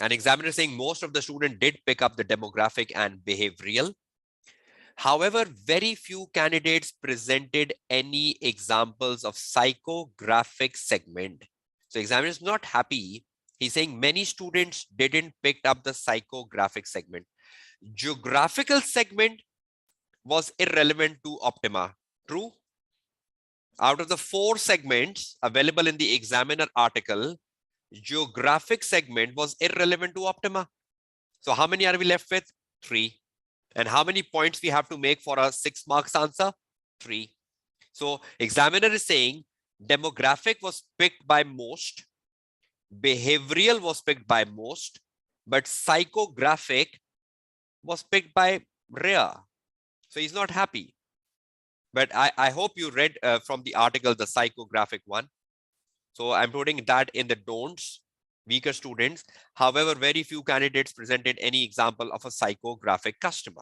An examiner is saying most of the students did pick up the demographic and behavioral. However, very few candidates presented any examples of psychographic segment. So examiner is not happy. He's saying many students didn't pick up the psychographic segment. Geographical segment was irrelevant to Optima. True? Out of the 4 segments available in the examiner article, geographic segment was irrelevant to Optima. So how many are we left with? 3. And how many points we have to make for a 6 marks answer? 3. So examiner is saying demographic was picked by most, behavioral was picked by most, but psychographic was picked by rare. So he's not happy. But I hope you read from the article, the psychographic one. So I'm putting that in the don'ts, weaker students. However, very few candidates presented any example of a psychographic customer.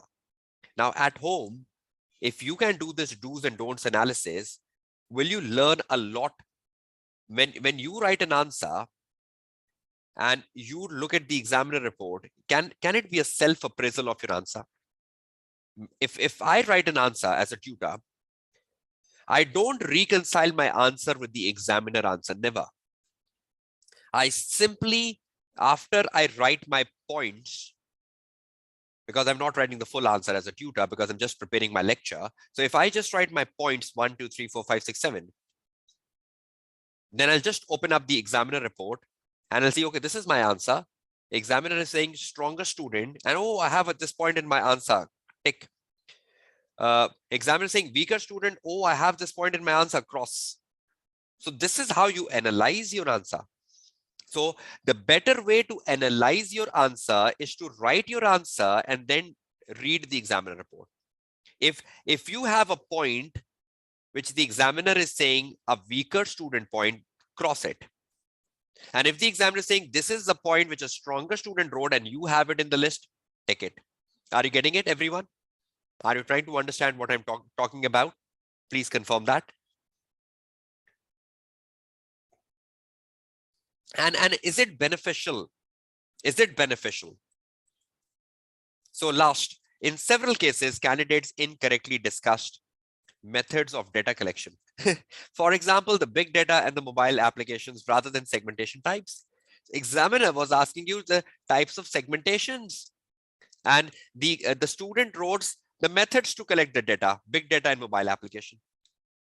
Now at home, if you can do this do's and don'ts analysis, will you learn a lot? When you write an answer and you look at the examiner report, can it be a self-appraisal of your answer? If I write an answer as a tutor, I don't reconcile my answer with the examiner answer, never. I simply, after I write my points, because I'm not writing the full answer as a tutor, because I'm just preparing my lecture. So if I just write my points 1, 2, 3, 4, 5, 6, 7, then I'll just open up the examiner report and I'll see, okay, this is my answer. Examiner is saying stronger student, and oh, I have at this point in my answer, tick. Examiner saying weaker student, oh, I have this point in my answer, cross. So this is how you analyze your answer. So the better way to analyze your answer is to write your answer and then read the examiner report. If you have a point which the examiner is saying a weaker student point, cross it. And if the examiner is saying this is the point which a stronger student wrote and you have it in the list, take it. Are you getting it, everyone? Are you trying to understand what I'm talking about? Please confirm that. And is it beneficial? Is it beneficial? So last, in several cases, candidates incorrectly discussed methods of data collection. For example, the big data and the mobile applications rather than segmentation types. Examiner was asking you the types of segmentations, and the student wrote the methods to collect the data, big data and mobile application.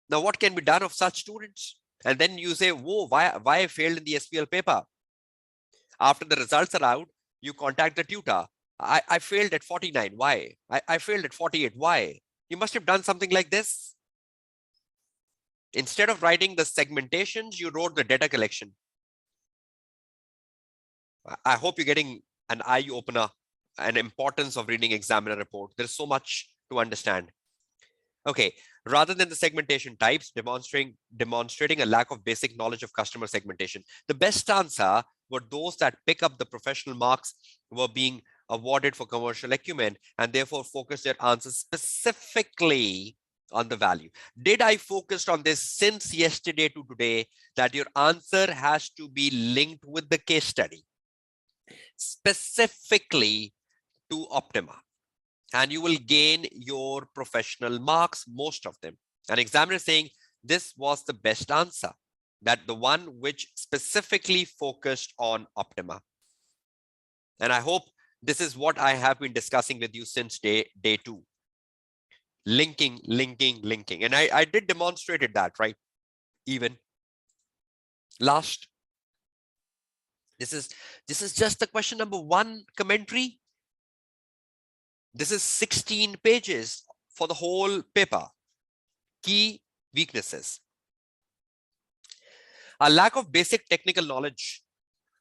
Now, what can be done of such students? And then you say, whoa, why I failed in the SBL paper? After the results are out, you contact the tutor. I failed at 49. Why? I failed at 48. Why? You must have done something like this. Instead of writing the segmentations, you wrote the data collection. I hope you're getting an eye opener, an importance of reading examiner report. There's so much to understand. Okay, rather than the segmentation types, demonstrating a lack of basic knowledge of customer segmentation. The best answer were those that pick up the professional marks were being awarded for commercial acumen and therefore focus their answers specifically on the value. Did I focus on this since yesterday to today that your answer has to be linked with the case study, specifically to Optima? And you will gain your professional marks, most of them. An examiner saying this was the best answer, that the one which specifically focused on Optima. And I hope this is what I have been discussing with you since day 2. Linking. And I did demonstrated that, right? Even last. This is just the question number 1 commentary. This is 16 pages for the whole paper. Key weaknesses. A lack of basic technical knowledge.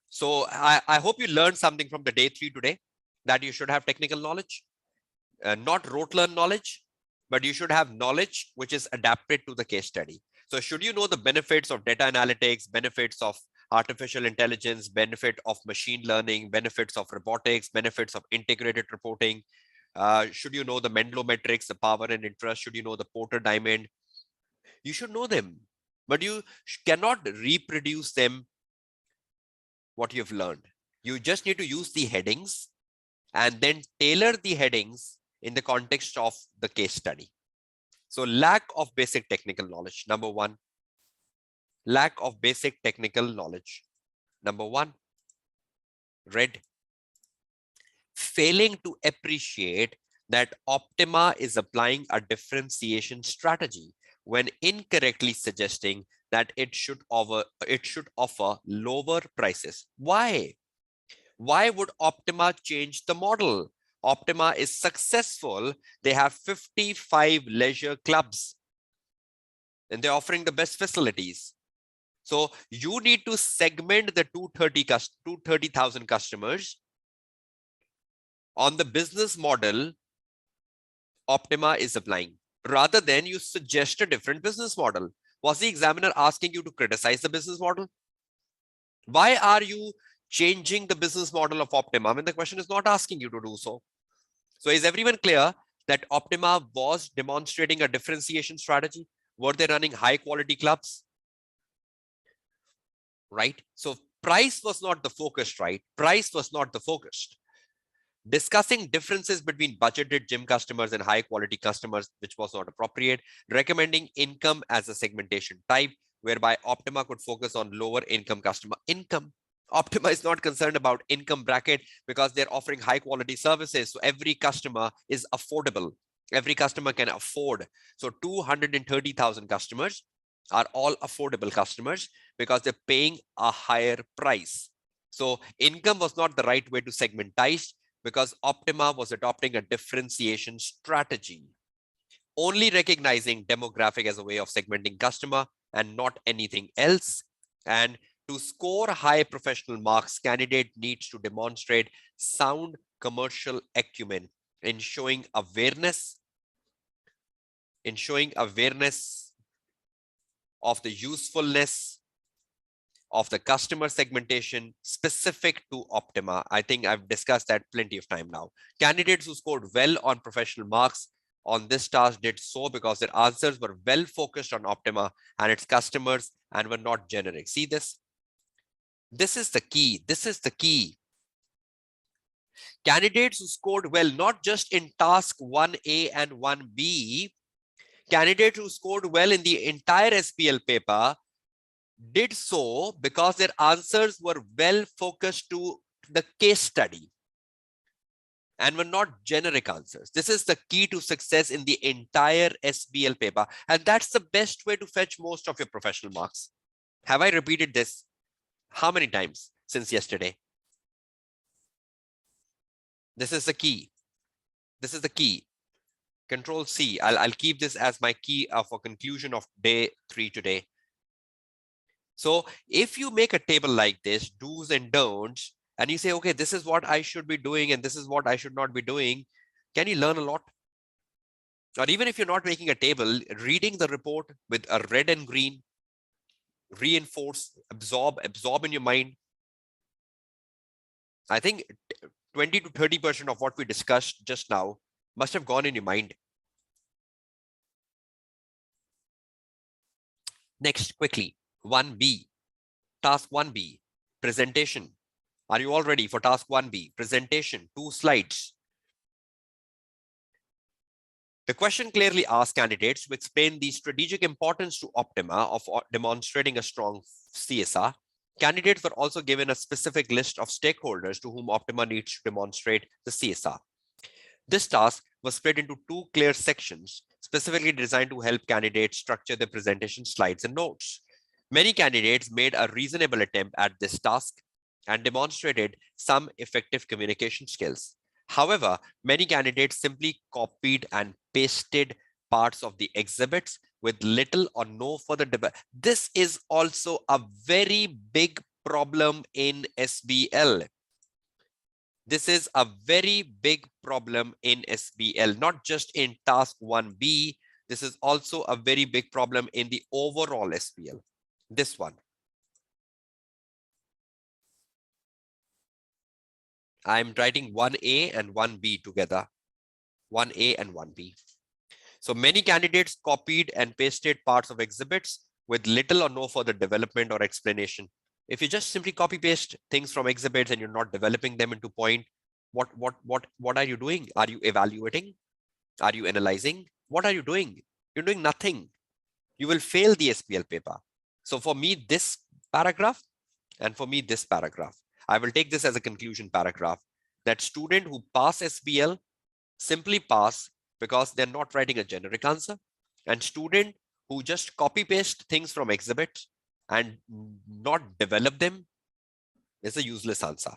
So I hope you learned something from the day 3 today, that you should have technical knowledge, not rote learn knowledge, but you should have knowledge which is adapted to the case study. So should you know the benefits of data analytics, benefits of artificial intelligence, benefit of machine learning, benefits of robotics, benefits of integrated reporting, should you know the Menlo metrics, the power and interest, should you know the Porter diamond? You should know them, but you cannot reproduce them, what you've learned. You just need to use the headings and then tailor the headings in the context of the case study. So lack of basic technical knowledge, number 1. Lack of basic technical knowledge, number 1. Red. Failing to appreciate that Optima is applying a differentiation strategy when incorrectly suggesting that it should offer lower prices. Why? Why would Optima change the model? Optima is successful. They have 55 leisure clubs and they're offering the best facilities. So you need to segment the 230,000 customers on the business model Optima is applying, rather than you suggest a different business model. Was the examiner asking you to criticize the business model? Why are you changing the business model of Optima? I mean, the question is not asking you to do so. So is everyone clear that Optima was demonstrating a differentiation strategy? Were they running high quality clubs? Right? So price was not the focus, right? Price was not the focus. Discussing differences between budgeted gym customers and high quality customers, which was not appropriate. Recommending income as a segmentation type, whereby Optima could focus on lower income customer. Income. Optima is not concerned about income bracket because they're offering high quality services. So every customer is affordable. Every customer can afford. So 230,000 customers are all affordable customers because they're paying a higher price. So income was not the right way to segmentize, because Optima was adopting a differentiation strategy, only recognizing demographic as a way of segmenting customer and not anything else. And to score high professional marks, candidate needs to demonstrate sound commercial acumen in showing awareness of the usefulness of the customer segmentation specific to Optima. I think I've discussed that plenty of time now. Candidates who scored well on professional marks on this task did so because their answers were well focused on Optima and its customers and were not generic. See this? This is the key. This is the key. Candidates who scored well, not just in task 1A and 1B, candidates who scored well in the entire SBL paper did so because their answers were well focused to the case study and were not generic answers. This is the key to success in the entire SBL paper. And that's the best way to fetch most of your professional marks. Have I repeated this how many times since yesterday? This is the key. This is the key. Control C. I'll keep this as my key for conclusion of day 3 today. So if you make a table like this, do's and don'ts, and you say, okay, this is what I should be doing and this is what I should not be doing, can you learn a lot? Or even if you're not making a table, reading the report with a red and green, reinforce, absorb in your mind. I think 20 to 30% of what we discussed just now must have gone in your mind. Next, quickly, 1B, task 1B, presentation. Are you all ready for task 1B? Presentation, 2 slides. The question clearly asks candidates to explain the strategic importance to Optima of demonstrating a strong CSR. Candidates were also given a specific list of stakeholders to whom Optima needs to demonstrate the CSR. This task was split into 2 clear sections, specifically designed to help candidates structure their presentation slides and notes. Many candidates made a reasonable attempt at this task and demonstrated some effective communication skills. However, many candidates simply copied and pasted parts of the exhibits with little or no further development. This is also a very big problem in SBL. This is a very big problem in SBL, not just in task 1B. This is also a very big problem in the overall SBL. This one. I'm writing 1A and 1B together. 1A and 1B. So many candidates copied and pasted parts of exhibits with little or no further development or explanation. If you just simply copy paste things from exhibits and you're not developing them into point, what are you doing? Are you evaluating? Are you analyzing? What are you doing? You're doing nothing. You will fail the SBL paper. So for me, this paragraph, and for me, this paragraph, I will take this as a conclusion paragraph, that student who pass SBL simply pass because they're not writing a generic answer, and student who just copy paste things from exhibits and not develop them is a useless answer.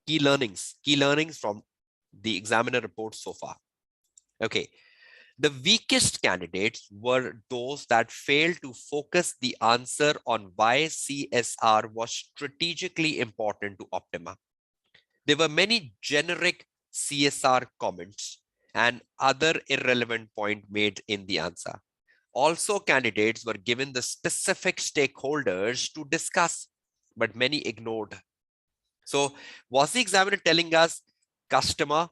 Key learnings from the examiner report so far. Okay. The weakest candidates were those that failed to focus the answer on why CSR was strategically important to Optima. There were many generic CSR comments and other irrelevant points made in the answer. Also, candidates were given the specific stakeholders to discuss, but many ignored. So was the examiner telling us customer,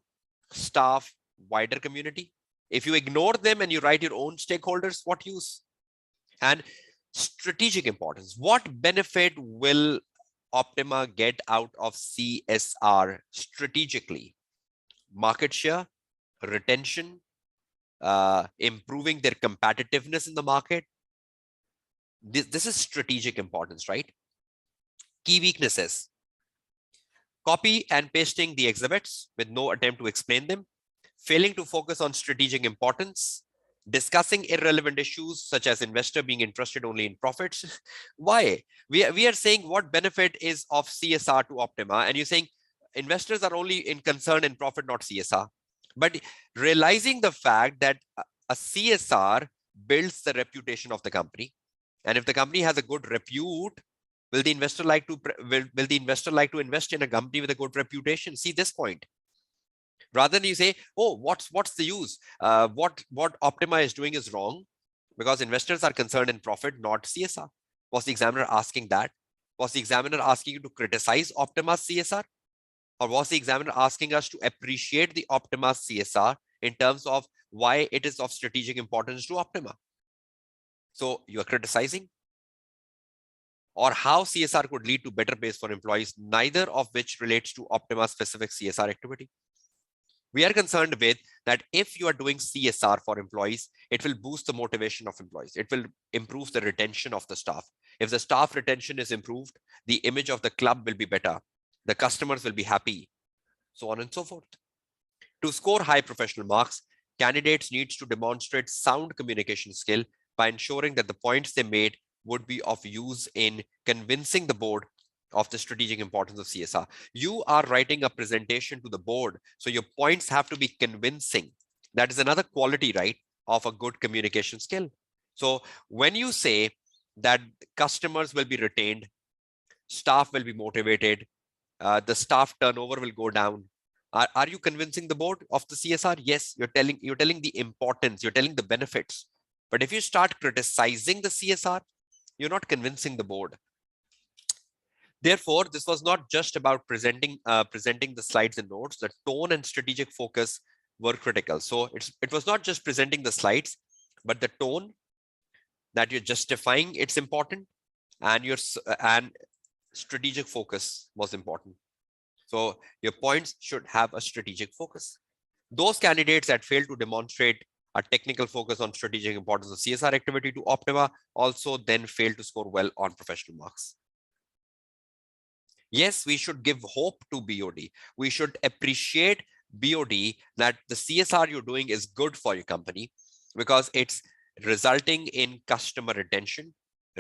staff, wider community? If you ignore them and you write your own stakeholders, what use? And strategic importance. What benefit will Optima get out of CSR strategically? Market share, retention, improving their competitiveness in the market. This is strategic importance, right? Key weaknesses. Copy and pasting the exhibits with no attempt to explain them. Failing to focus on strategic importance, discussing irrelevant issues such as investor being interested only in profits. Why? We are saying what benefit is of CSR to Optima, and you're saying investors are only in concern in profit, not CSR. But realizing the fact that a CSR builds the reputation of the company, and if the company has a good repute, will the investor like to invest in a company with a good reputation? See this point. Rather than you say, oh, what's the use? What Optima is doing is wrong because investors are concerned in profit, not CSR. Was the examiner asking that? Was the examiner asking you to criticize Optima's CSR? Or was the examiner asking us to appreciate the Optima's CSR in terms of why it is of strategic importance to Optima? So you are criticizing, or how CSR could lead to better pays for employees, neither of which relates to Optima's specific CSR activity. We are concerned with that if you are doing CSR for employees, it will boost the motivation of employees. It will improve the retention of the staff. If the staff retention is improved, the image of the club will be better. The customers will be happy, so on and so forth. To score high professional marks, candidates need to demonstrate sound communication skill by ensuring that the points they made would be of use in convincing the board of the strategic importance of CSR. You are writing a presentation to the board, so your points have to be convincing. That is another quality, right, of a good communication skill. So when you say that customers will be retained, staff will be motivated, the staff turnover will go down, are you convincing the board of the CSR? Yes, you're telling the importance, you're telling the benefits. But if you start criticizing the CSR, you're not convincing the board. Therefore, this was not just about presenting the slides and notes. The tone and strategic focus were critical. So it was not just presenting the slides, but the tone that you're justifying it's important, and strategic focus was important. So your points should have a strategic focus. Those candidates that fail to demonstrate a technical focus on strategic importance of CSR activity to Optima also then fail to score well on professional marks. Yes, we should give hope to BOD. We should appreciate BOD that the CSR you're doing is good for your company because it's resulting in customer retention,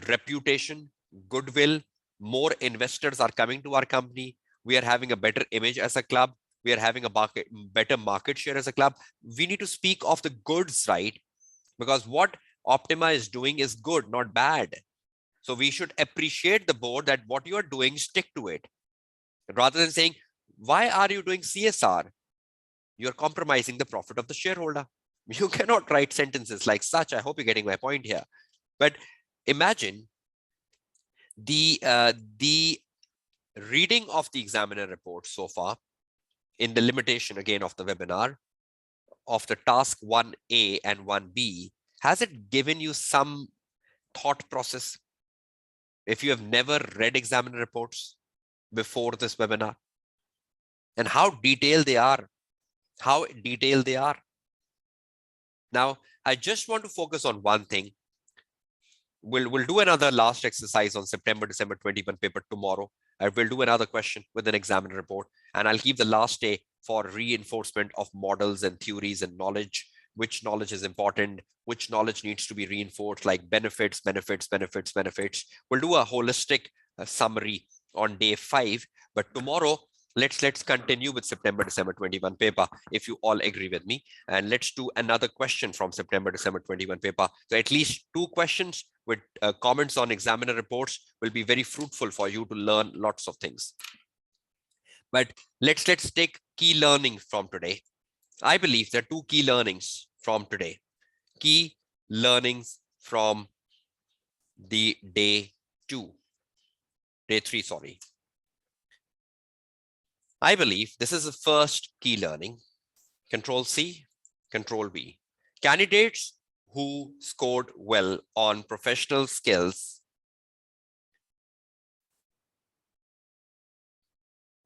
reputation, goodwill. More investors are coming to our company. We are having a better image as a club. We are having a better market share as a club. We need to speak of the goods, right? Because what Optima is doing is good, not bad. So we should appreciate the board that what you are doing, stick to it. Rather than saying, why are you doing CSR? You're compromising the profit of the shareholder. You cannot write sentences like such. I hope you're getting my point here. But imagine the reading of the examiner report so far in the limitation again of the webinar of the task 1A and 1B. Has it given you some thought process? If you have never read examiner reports before this webinar and how detailed they are, Now, I just want to focus on one thing. We'll do another last exercise on September-December 21 paper tomorrow. I will do another question with an examiner report, and I'll keep the last day for reinforcement of models and theories and knowledge, which knowledge is important, which knowledge needs to be reinforced, like benefits. We'll do a holistic summary on day 5, but tomorrow, let's continue with September-December 21 paper, if you all agree with me. And let's do another question from September-December 21 paper. So at least 2 questions with comments on examiner reports will be very fruitful for you to learn lots of things. But let's take key learnings from today. I believe there are 2 key learnings from today. Key learnings from the day 3, sorry. I believe this is the first key learning. Control C, Control V. Candidates who scored well on professional skills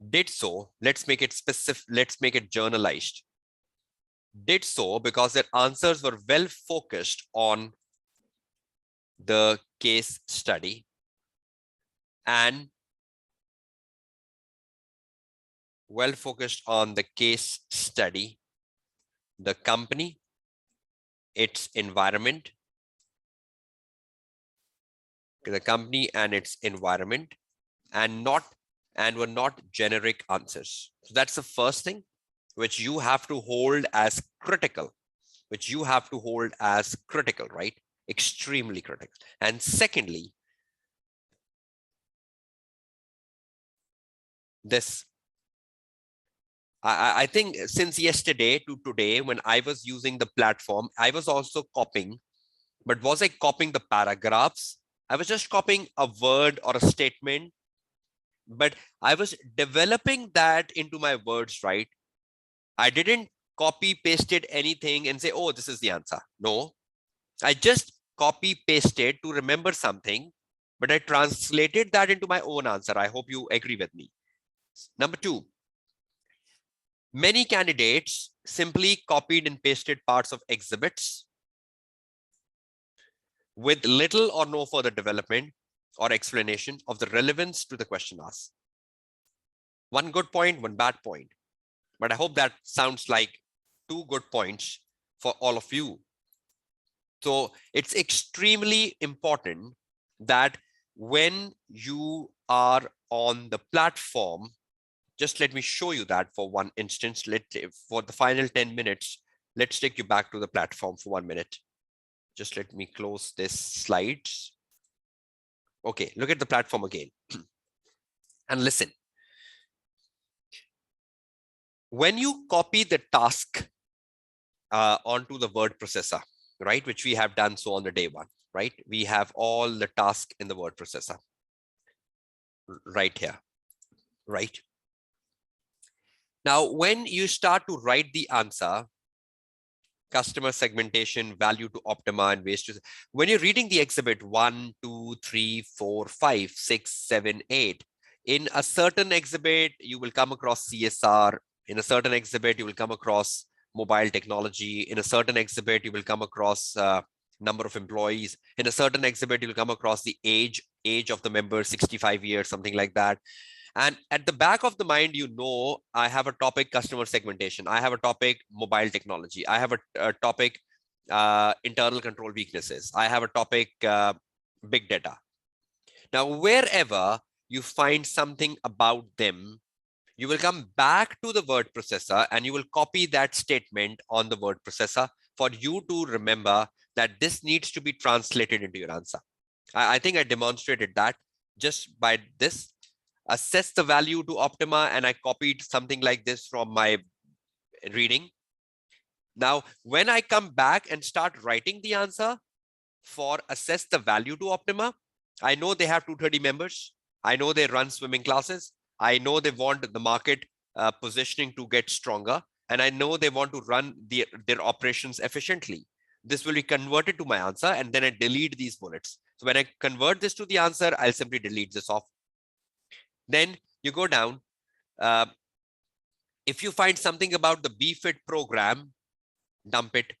did so. Let's make it specific. Let's make it journalized. Did so because their answers were well focused on the case study and well focused on the case study, the company, its environment, the company and its environment, and were not generic answers. So that's the first thing which you have to hold as critical, right? Extremely critical. And secondly, this, I think since yesterday to today, when I was using the platform, I was also copying, but was I copying the paragraphs? I was just copying a word or a statement but I was developing that into my words, right? I didn't copy pasted anything and say, oh, this is the answer. No, I just copy pasted to remember something, but I translated that into my own answer. I hope you agree with me. Number two, many candidates simply copied and pasted parts of exhibits with little or no further development or explanation of the relevance to the question asked. One good point, one bad point. But I hope that sounds like two good points for all of you. So it's extremely important that when you are on the platform, just let me show you that for one instance. For the final 10 minutes, let's take you back to the platform for 1 minute. Just let me close this slides. Okay, look at the platform again and listen. When you copy the task onto the word processor, right, which we have done so on the day one, right? We have all the tasks in the word processor right here, right? Now, when you start to write the answer, customer segmentation, value to optima, and waste to, when you're reading the exhibit 1, 2, 3, 4, 5, 6, 7, 8, in a certain exhibit, you will come across CSR. In a certain exhibit, you will come across mobile technology. In a certain exhibit, you will come across number of employees. In a certain exhibit, you will come across the age of the member, 65 years, something like that. And at the back of the mind, you know, I have a topic customer segmentation. I have a topic mobile technology. I have a topic internal control weaknesses. I have a topic big data. Now, wherever you find something about them, you will come back to the word processor and you will copy that statement on the word processor for you to remember that this needs to be translated into your answer. I think I demonstrated that just by this. Assess the value to optima, and I copied something like this from my reading. Now, when I come back and start writing the answer for assess the value to optima, I know they have 230 members. I know they run swimming classes. I know they want the market positioning to get stronger. And I know they want to run their operations efficiently. This will be converted to my answer, and then I delete these bullets. So when I convert this to the answer, I'll simply delete this off. Then you go down. If you find something about the BFIT program, dump it.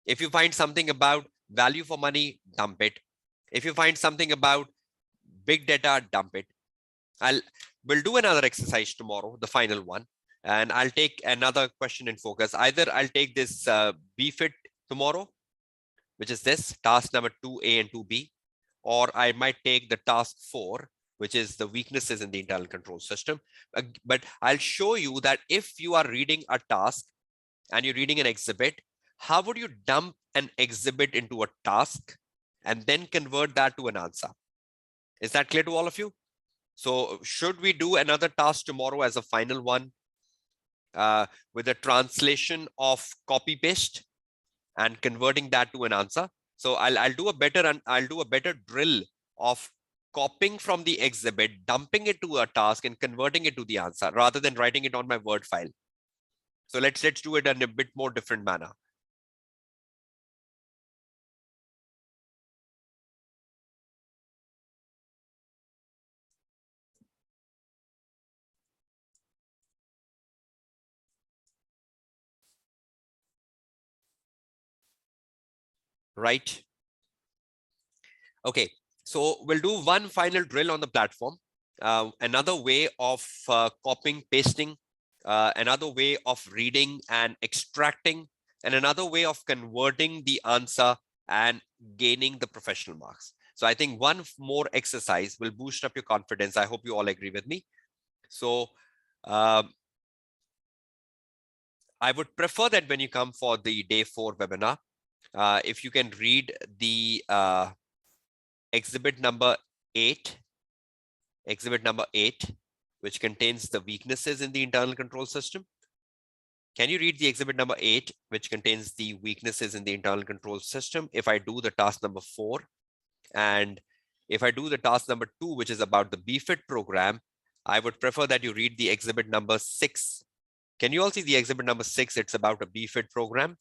If you find something about value for money, dump it. If you find something about big data, dump it. We'll do another exercise tomorrow, the final one, and I'll take another question in focus. Either I'll take this BFIT tomorrow, which is this task number 2A and 2B, or I might take the task 4, which is the weaknesses in the internal control system. But I'll show you that if you are reading a task and you're reading an exhibit, how would you dump an exhibit into a task and then convert that to an answer? Is that clear to all of you? So should we do another task tomorrow as a final one with a translation of copy paste and converting that to an answer? So I'll do a better drill of copying from the exhibit, dumping it to a task and converting it to the answer rather than writing it on my Word file. So let's do it in a bit more different manner. Right? Okay, so we'll do one final drill on the platform. Another way of copying, pasting, another way of reading and extracting, and another way of converting the answer and gaining the professional marks. So I think one more exercise will boost up your confidence. I hope you all agree with me. So I would prefer that when you come for the day 4 webinar, if you can read the exhibit number 8, which contains the weaknesses in the internal control system. Can you read the exhibit number 8, which contains the weaknesses in the internal control system? If I do the task number 4, and if I do the task number 2, which is about the BFIT program, I would prefer that you read the exhibit number 6. Can you all see the exhibit number 6? It's about a BFIT program.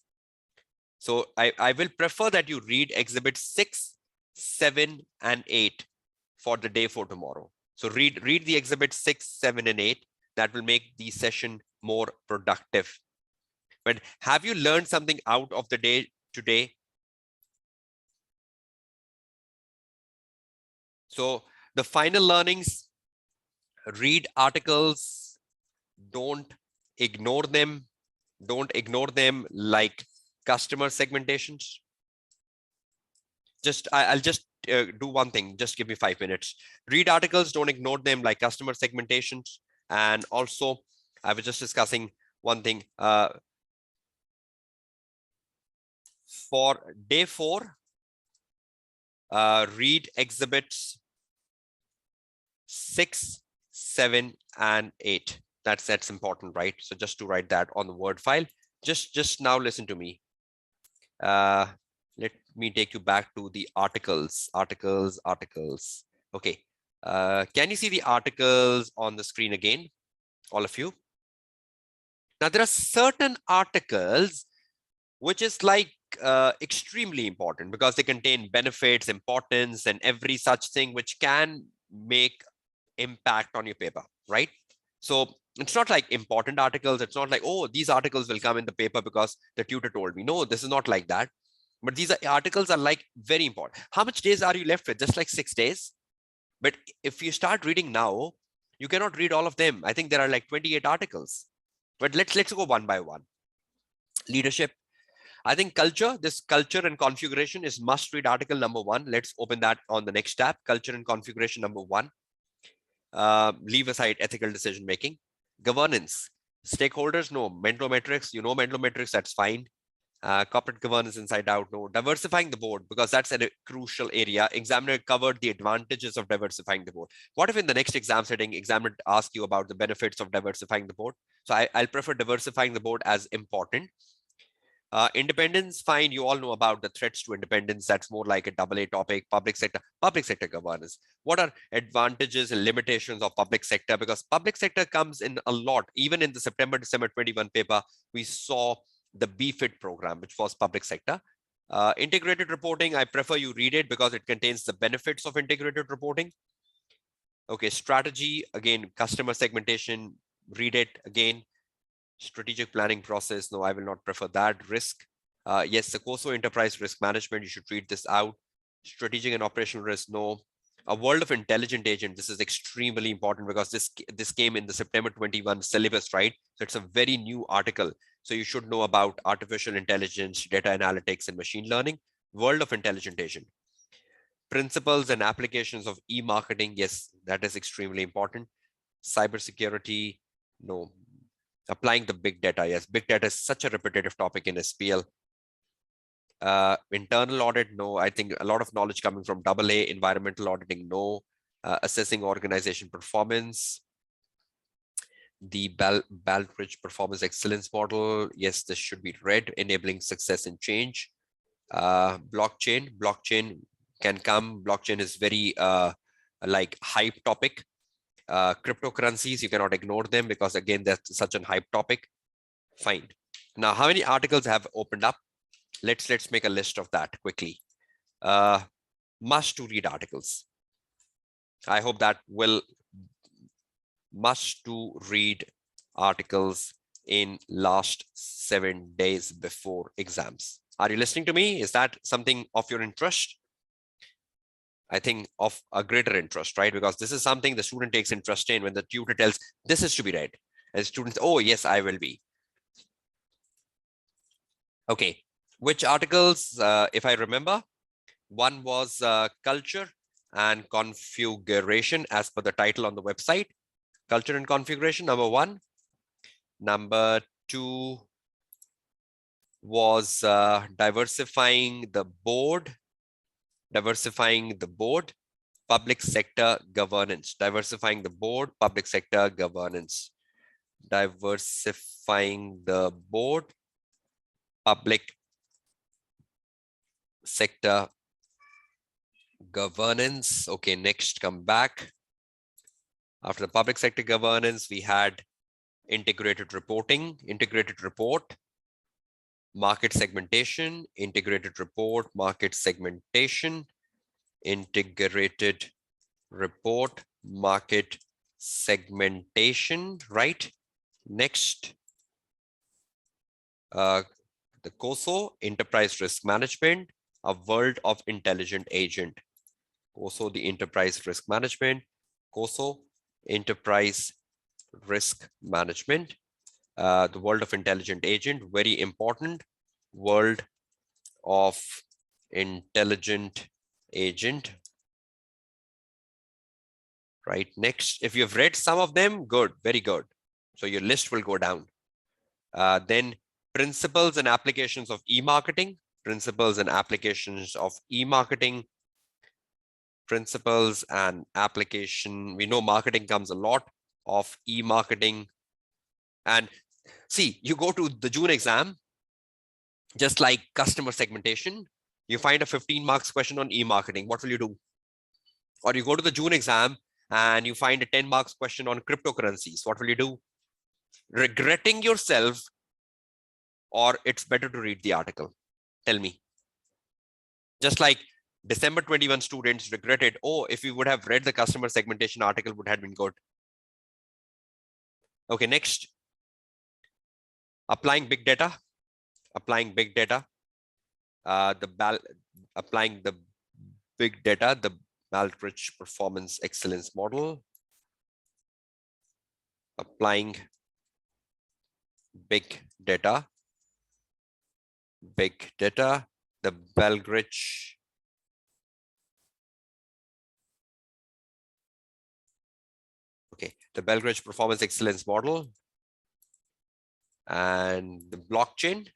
So I will prefer that you read exhibit 6, 7, and 8 for the day for tomorrow. So read the exhibit 6, 7, and 8. That will make the session more productive. But have you learned something out of the day today? So the final learnings, read articles, don't ignore them. Don't ignore them like customer segmentations. I'll just do one thing. Just give me 5 minutes. Read articles, don't ignore them like customer segmentations. And also, I was just discussing one thing. For day 4, read exhibits 6, 7, and 8. That's important, right? So just to write that on the Word file. Just now listen to me. Let me take you back to the articles. Okay. Can you see the articles on the screen again, all of you? Now, there are certain articles which is like extremely important because they contain benefits, importance, and every such thing which can make impact on your paper, right? So it's not like important articles. It's not like, oh, these articles will come in the paper because the tutor told me. No, this is not like that. But these articles are like very important. How much days are you left with? Just like 6 days. But if you start reading now, you cannot read all of them. I think there are like 28 articles. But let's go one by one. Leadership. I think culture, this culture and configuration is must read article number 1. Let's open that on the next tab. Culture and configuration number 1. Leave aside ethical decision making. Governance. Stakeholders, no. Mental metrics, you know mental metrics, that's fine. Corporate governance inside out, no. Diversifying the board, because that's a crucial area. Examiner covered the advantages of diversifying the board. What if in the next exam setting, examiner asks you about the benefits of diversifying the board? So I'll prefer diversifying the board as important. Independence, fine. You all know about the threats to independence. That's more like a AA topic. Public sector governance. What are advantages and limitations of public sector? Because public sector comes in a lot. Even in the September-December 21 paper, we saw the BFIT program, which was public sector. Integrated reporting, I prefer you read it because it contains the benefits of integrated reporting. Okay, strategy, again, customer segmentation, read it again. Strategic planning process, no, I will not prefer that. Risk, yes, the COSO enterprise risk management, you should read this out. Strategic and operational risk, no. A world of intelligent agent, this is extremely important because this came in the September 21 syllabus, right? So it's a very new article. So you should know about artificial intelligence, data analytics, and machine learning. World of intelligent agent. Principles and applications of e-marketing, yes, that is extremely important. Cybersecurity, no. Applying the big data, yes, big data is such a repetitive topic in SBL. Internal audit, no. I think a lot of knowledge coming from AA. Environmental auditing, no. Assessing organization performance. The Baldrige performance excellence model, yes, this should be read. Enabling success and change. Blockchain can come. Blockchain is very like hype topic. Cryptocurrencies, you cannot ignore them because again, that's such a hype topic. Fine. Now, how many articles have opened up? Let's make a list of that quickly. Must to read articles. I hope that will must to read articles in last 7 days before exams. Are you listening to me? Is that something of your interest? I think of a greater interest, right? Because this is something the student takes interest in when the tutor tells this is to be read. And students, oh, yes, I will be. Okay, which articles, if I remember, one was culture and configuration as per the title on the website. Culture and configuration, number 1. Number 2 was diversifying the board. Public sector governance. Diversifying the board, public sector governance. Diversifying the board, public sector governance. Okay, next, come back. After the public sector governance, we had integrated reporting, integrated report, market segmentation, integrated report, market segmentation, integrated report, market segmentation, right? Next, the COSO, enterprise risk management, a world of intelligent agent. COSO, the enterprise risk management, COSO, enterprise risk management, the world of intelligent agent, very important, world of intelligent agent, right? Next, if you've read some of them, good, very good. So your list will go down. Then principles and applications of e-marketing, principles and applications of e-marketing, principles and application. We know marketing comes a lot of e-marketing. And see, you go to the June exam, just like customer segmentation, you find a 15 marks question on e-marketing. What will you do? Or you go to the June exam and you find a 10 marks question on cryptocurrencies. What will you do? Regretting yourself, or it's better to read the article? Tell me. Just like December 21 students regretted, oh, if we would have read the customer segmentation article, would have been good. Okay, next. Applying big data. Applying big data. Applying the big data, the Baldrige performance excellence model. Applying big data. Big data, the Baldrige the Baldrige performance excellence model, and the blockchain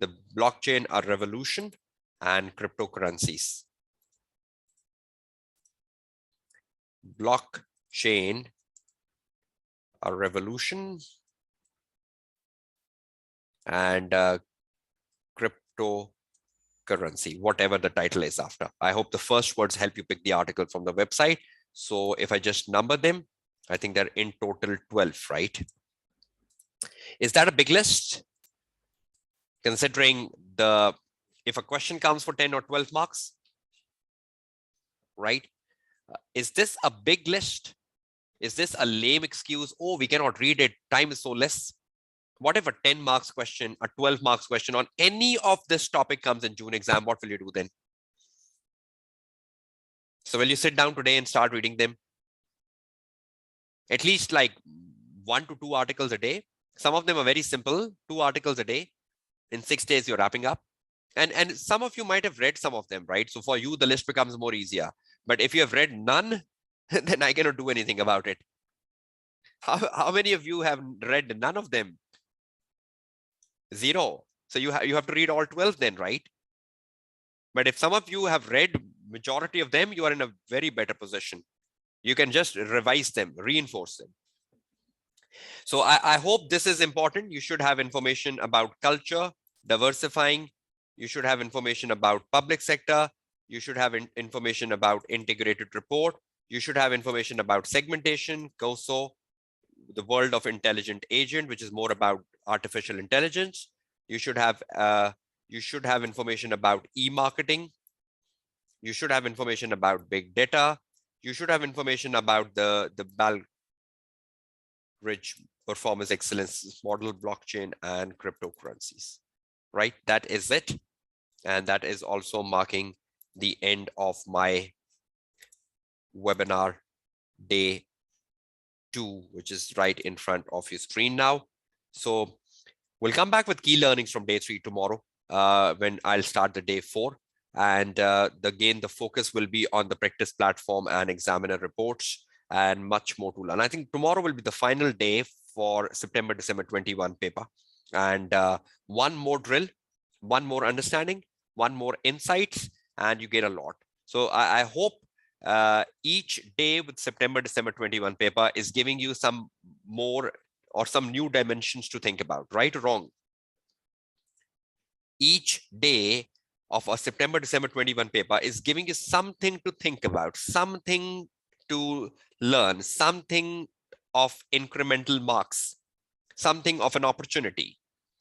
a revolution, and cryptocurrencies. Blockchain a revolution, and cryptocurrency, whatever the title is after. I hope the first words help you pick the article from the website. So if I just number them, I think they're in total 12, right? Is that a big list? Considering if a question comes for 10 or 12 marks, right? Is this a big list? Is this a lame excuse? Oh, we cannot read it. Time is so less. What if a 10 marks question, a 12 marks question on any of this topic comes in June exam? What will you do then? So will you sit down today and start reading them? At least like 1 to 2 articles a day. Some of them are very simple, 2 articles a day. In 6 days, you're wrapping up. And some of you might have read some of them, right? So for you, the list becomes more easier. But if you have read none, then I cannot do anything about it. How many of you have read none of them? 0. So you have to read all 12 then, right? But if some of you have read majority of them, you are in a very better position. You can just revise them, reinforce them. So I hope this is important. You should have information about culture, diversifying. You should have information about public sector. You should have information about integrated report. You should have information about segmentation, COSO, the world of intelligent agent, which is more about artificial intelligence. You should have information about e-marketing. You should have information about big data. You should have information about the Baldrige performance excellence model, blockchain, and cryptocurrencies. Right? That is it. And that is also marking the end of my webinar day 2, which is right in front of your screen now. So we'll come back with key learnings from day 3 tomorrow, when I'll start the day 4. And again, the focus will be on the practice platform and examiner reports and much more to learn. I think tomorrow will be the final day for September-December 21 paper. And one more drill, one more understanding, one more insights, and you get a lot. So I hope each day with September-December 21 paper is giving you some more or some new dimensions to think about, right or wrong. Each day of a September-December 21 paper is giving you something to think about, something to learn, something of incremental marks, something of an opportunity.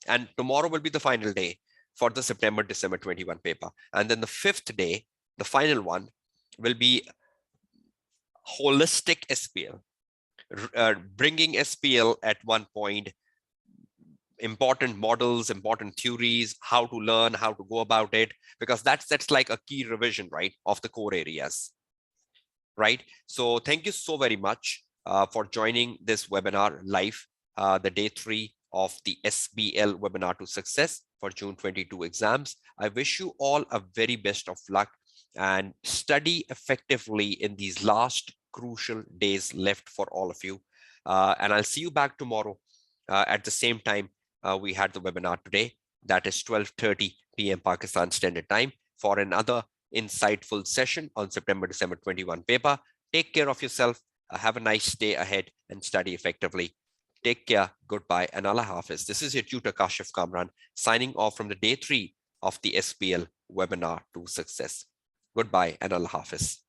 And tomorrow will be the final day for the September-December 21 paper. And then the 5th day, the final one, will be holistic SPL, bringing SPL at one point, important models, important theories, how to learn, how to go about it, because that's like a key revision, right, of the core areas, right? So thank you so very much for joining this webinar live, the day 3 of the SBL Webinar to Success for June 22 exams. I wish you all a very best of luck and study effectively in these last crucial days left for all of you. And I'll see you back tomorrow at the same time we had the webinar today. That is 12:30 p.m. Pakistan Standard Time for another insightful session on September-December 21 paper. Take care of yourself. Have a nice day ahead and study effectively. Take care. Goodbye and Allah Hafiz. This is your tutor Kashif Kamran signing off from the day 3 of the SBL Webinar to Success. Goodbye and Allah Hafiz.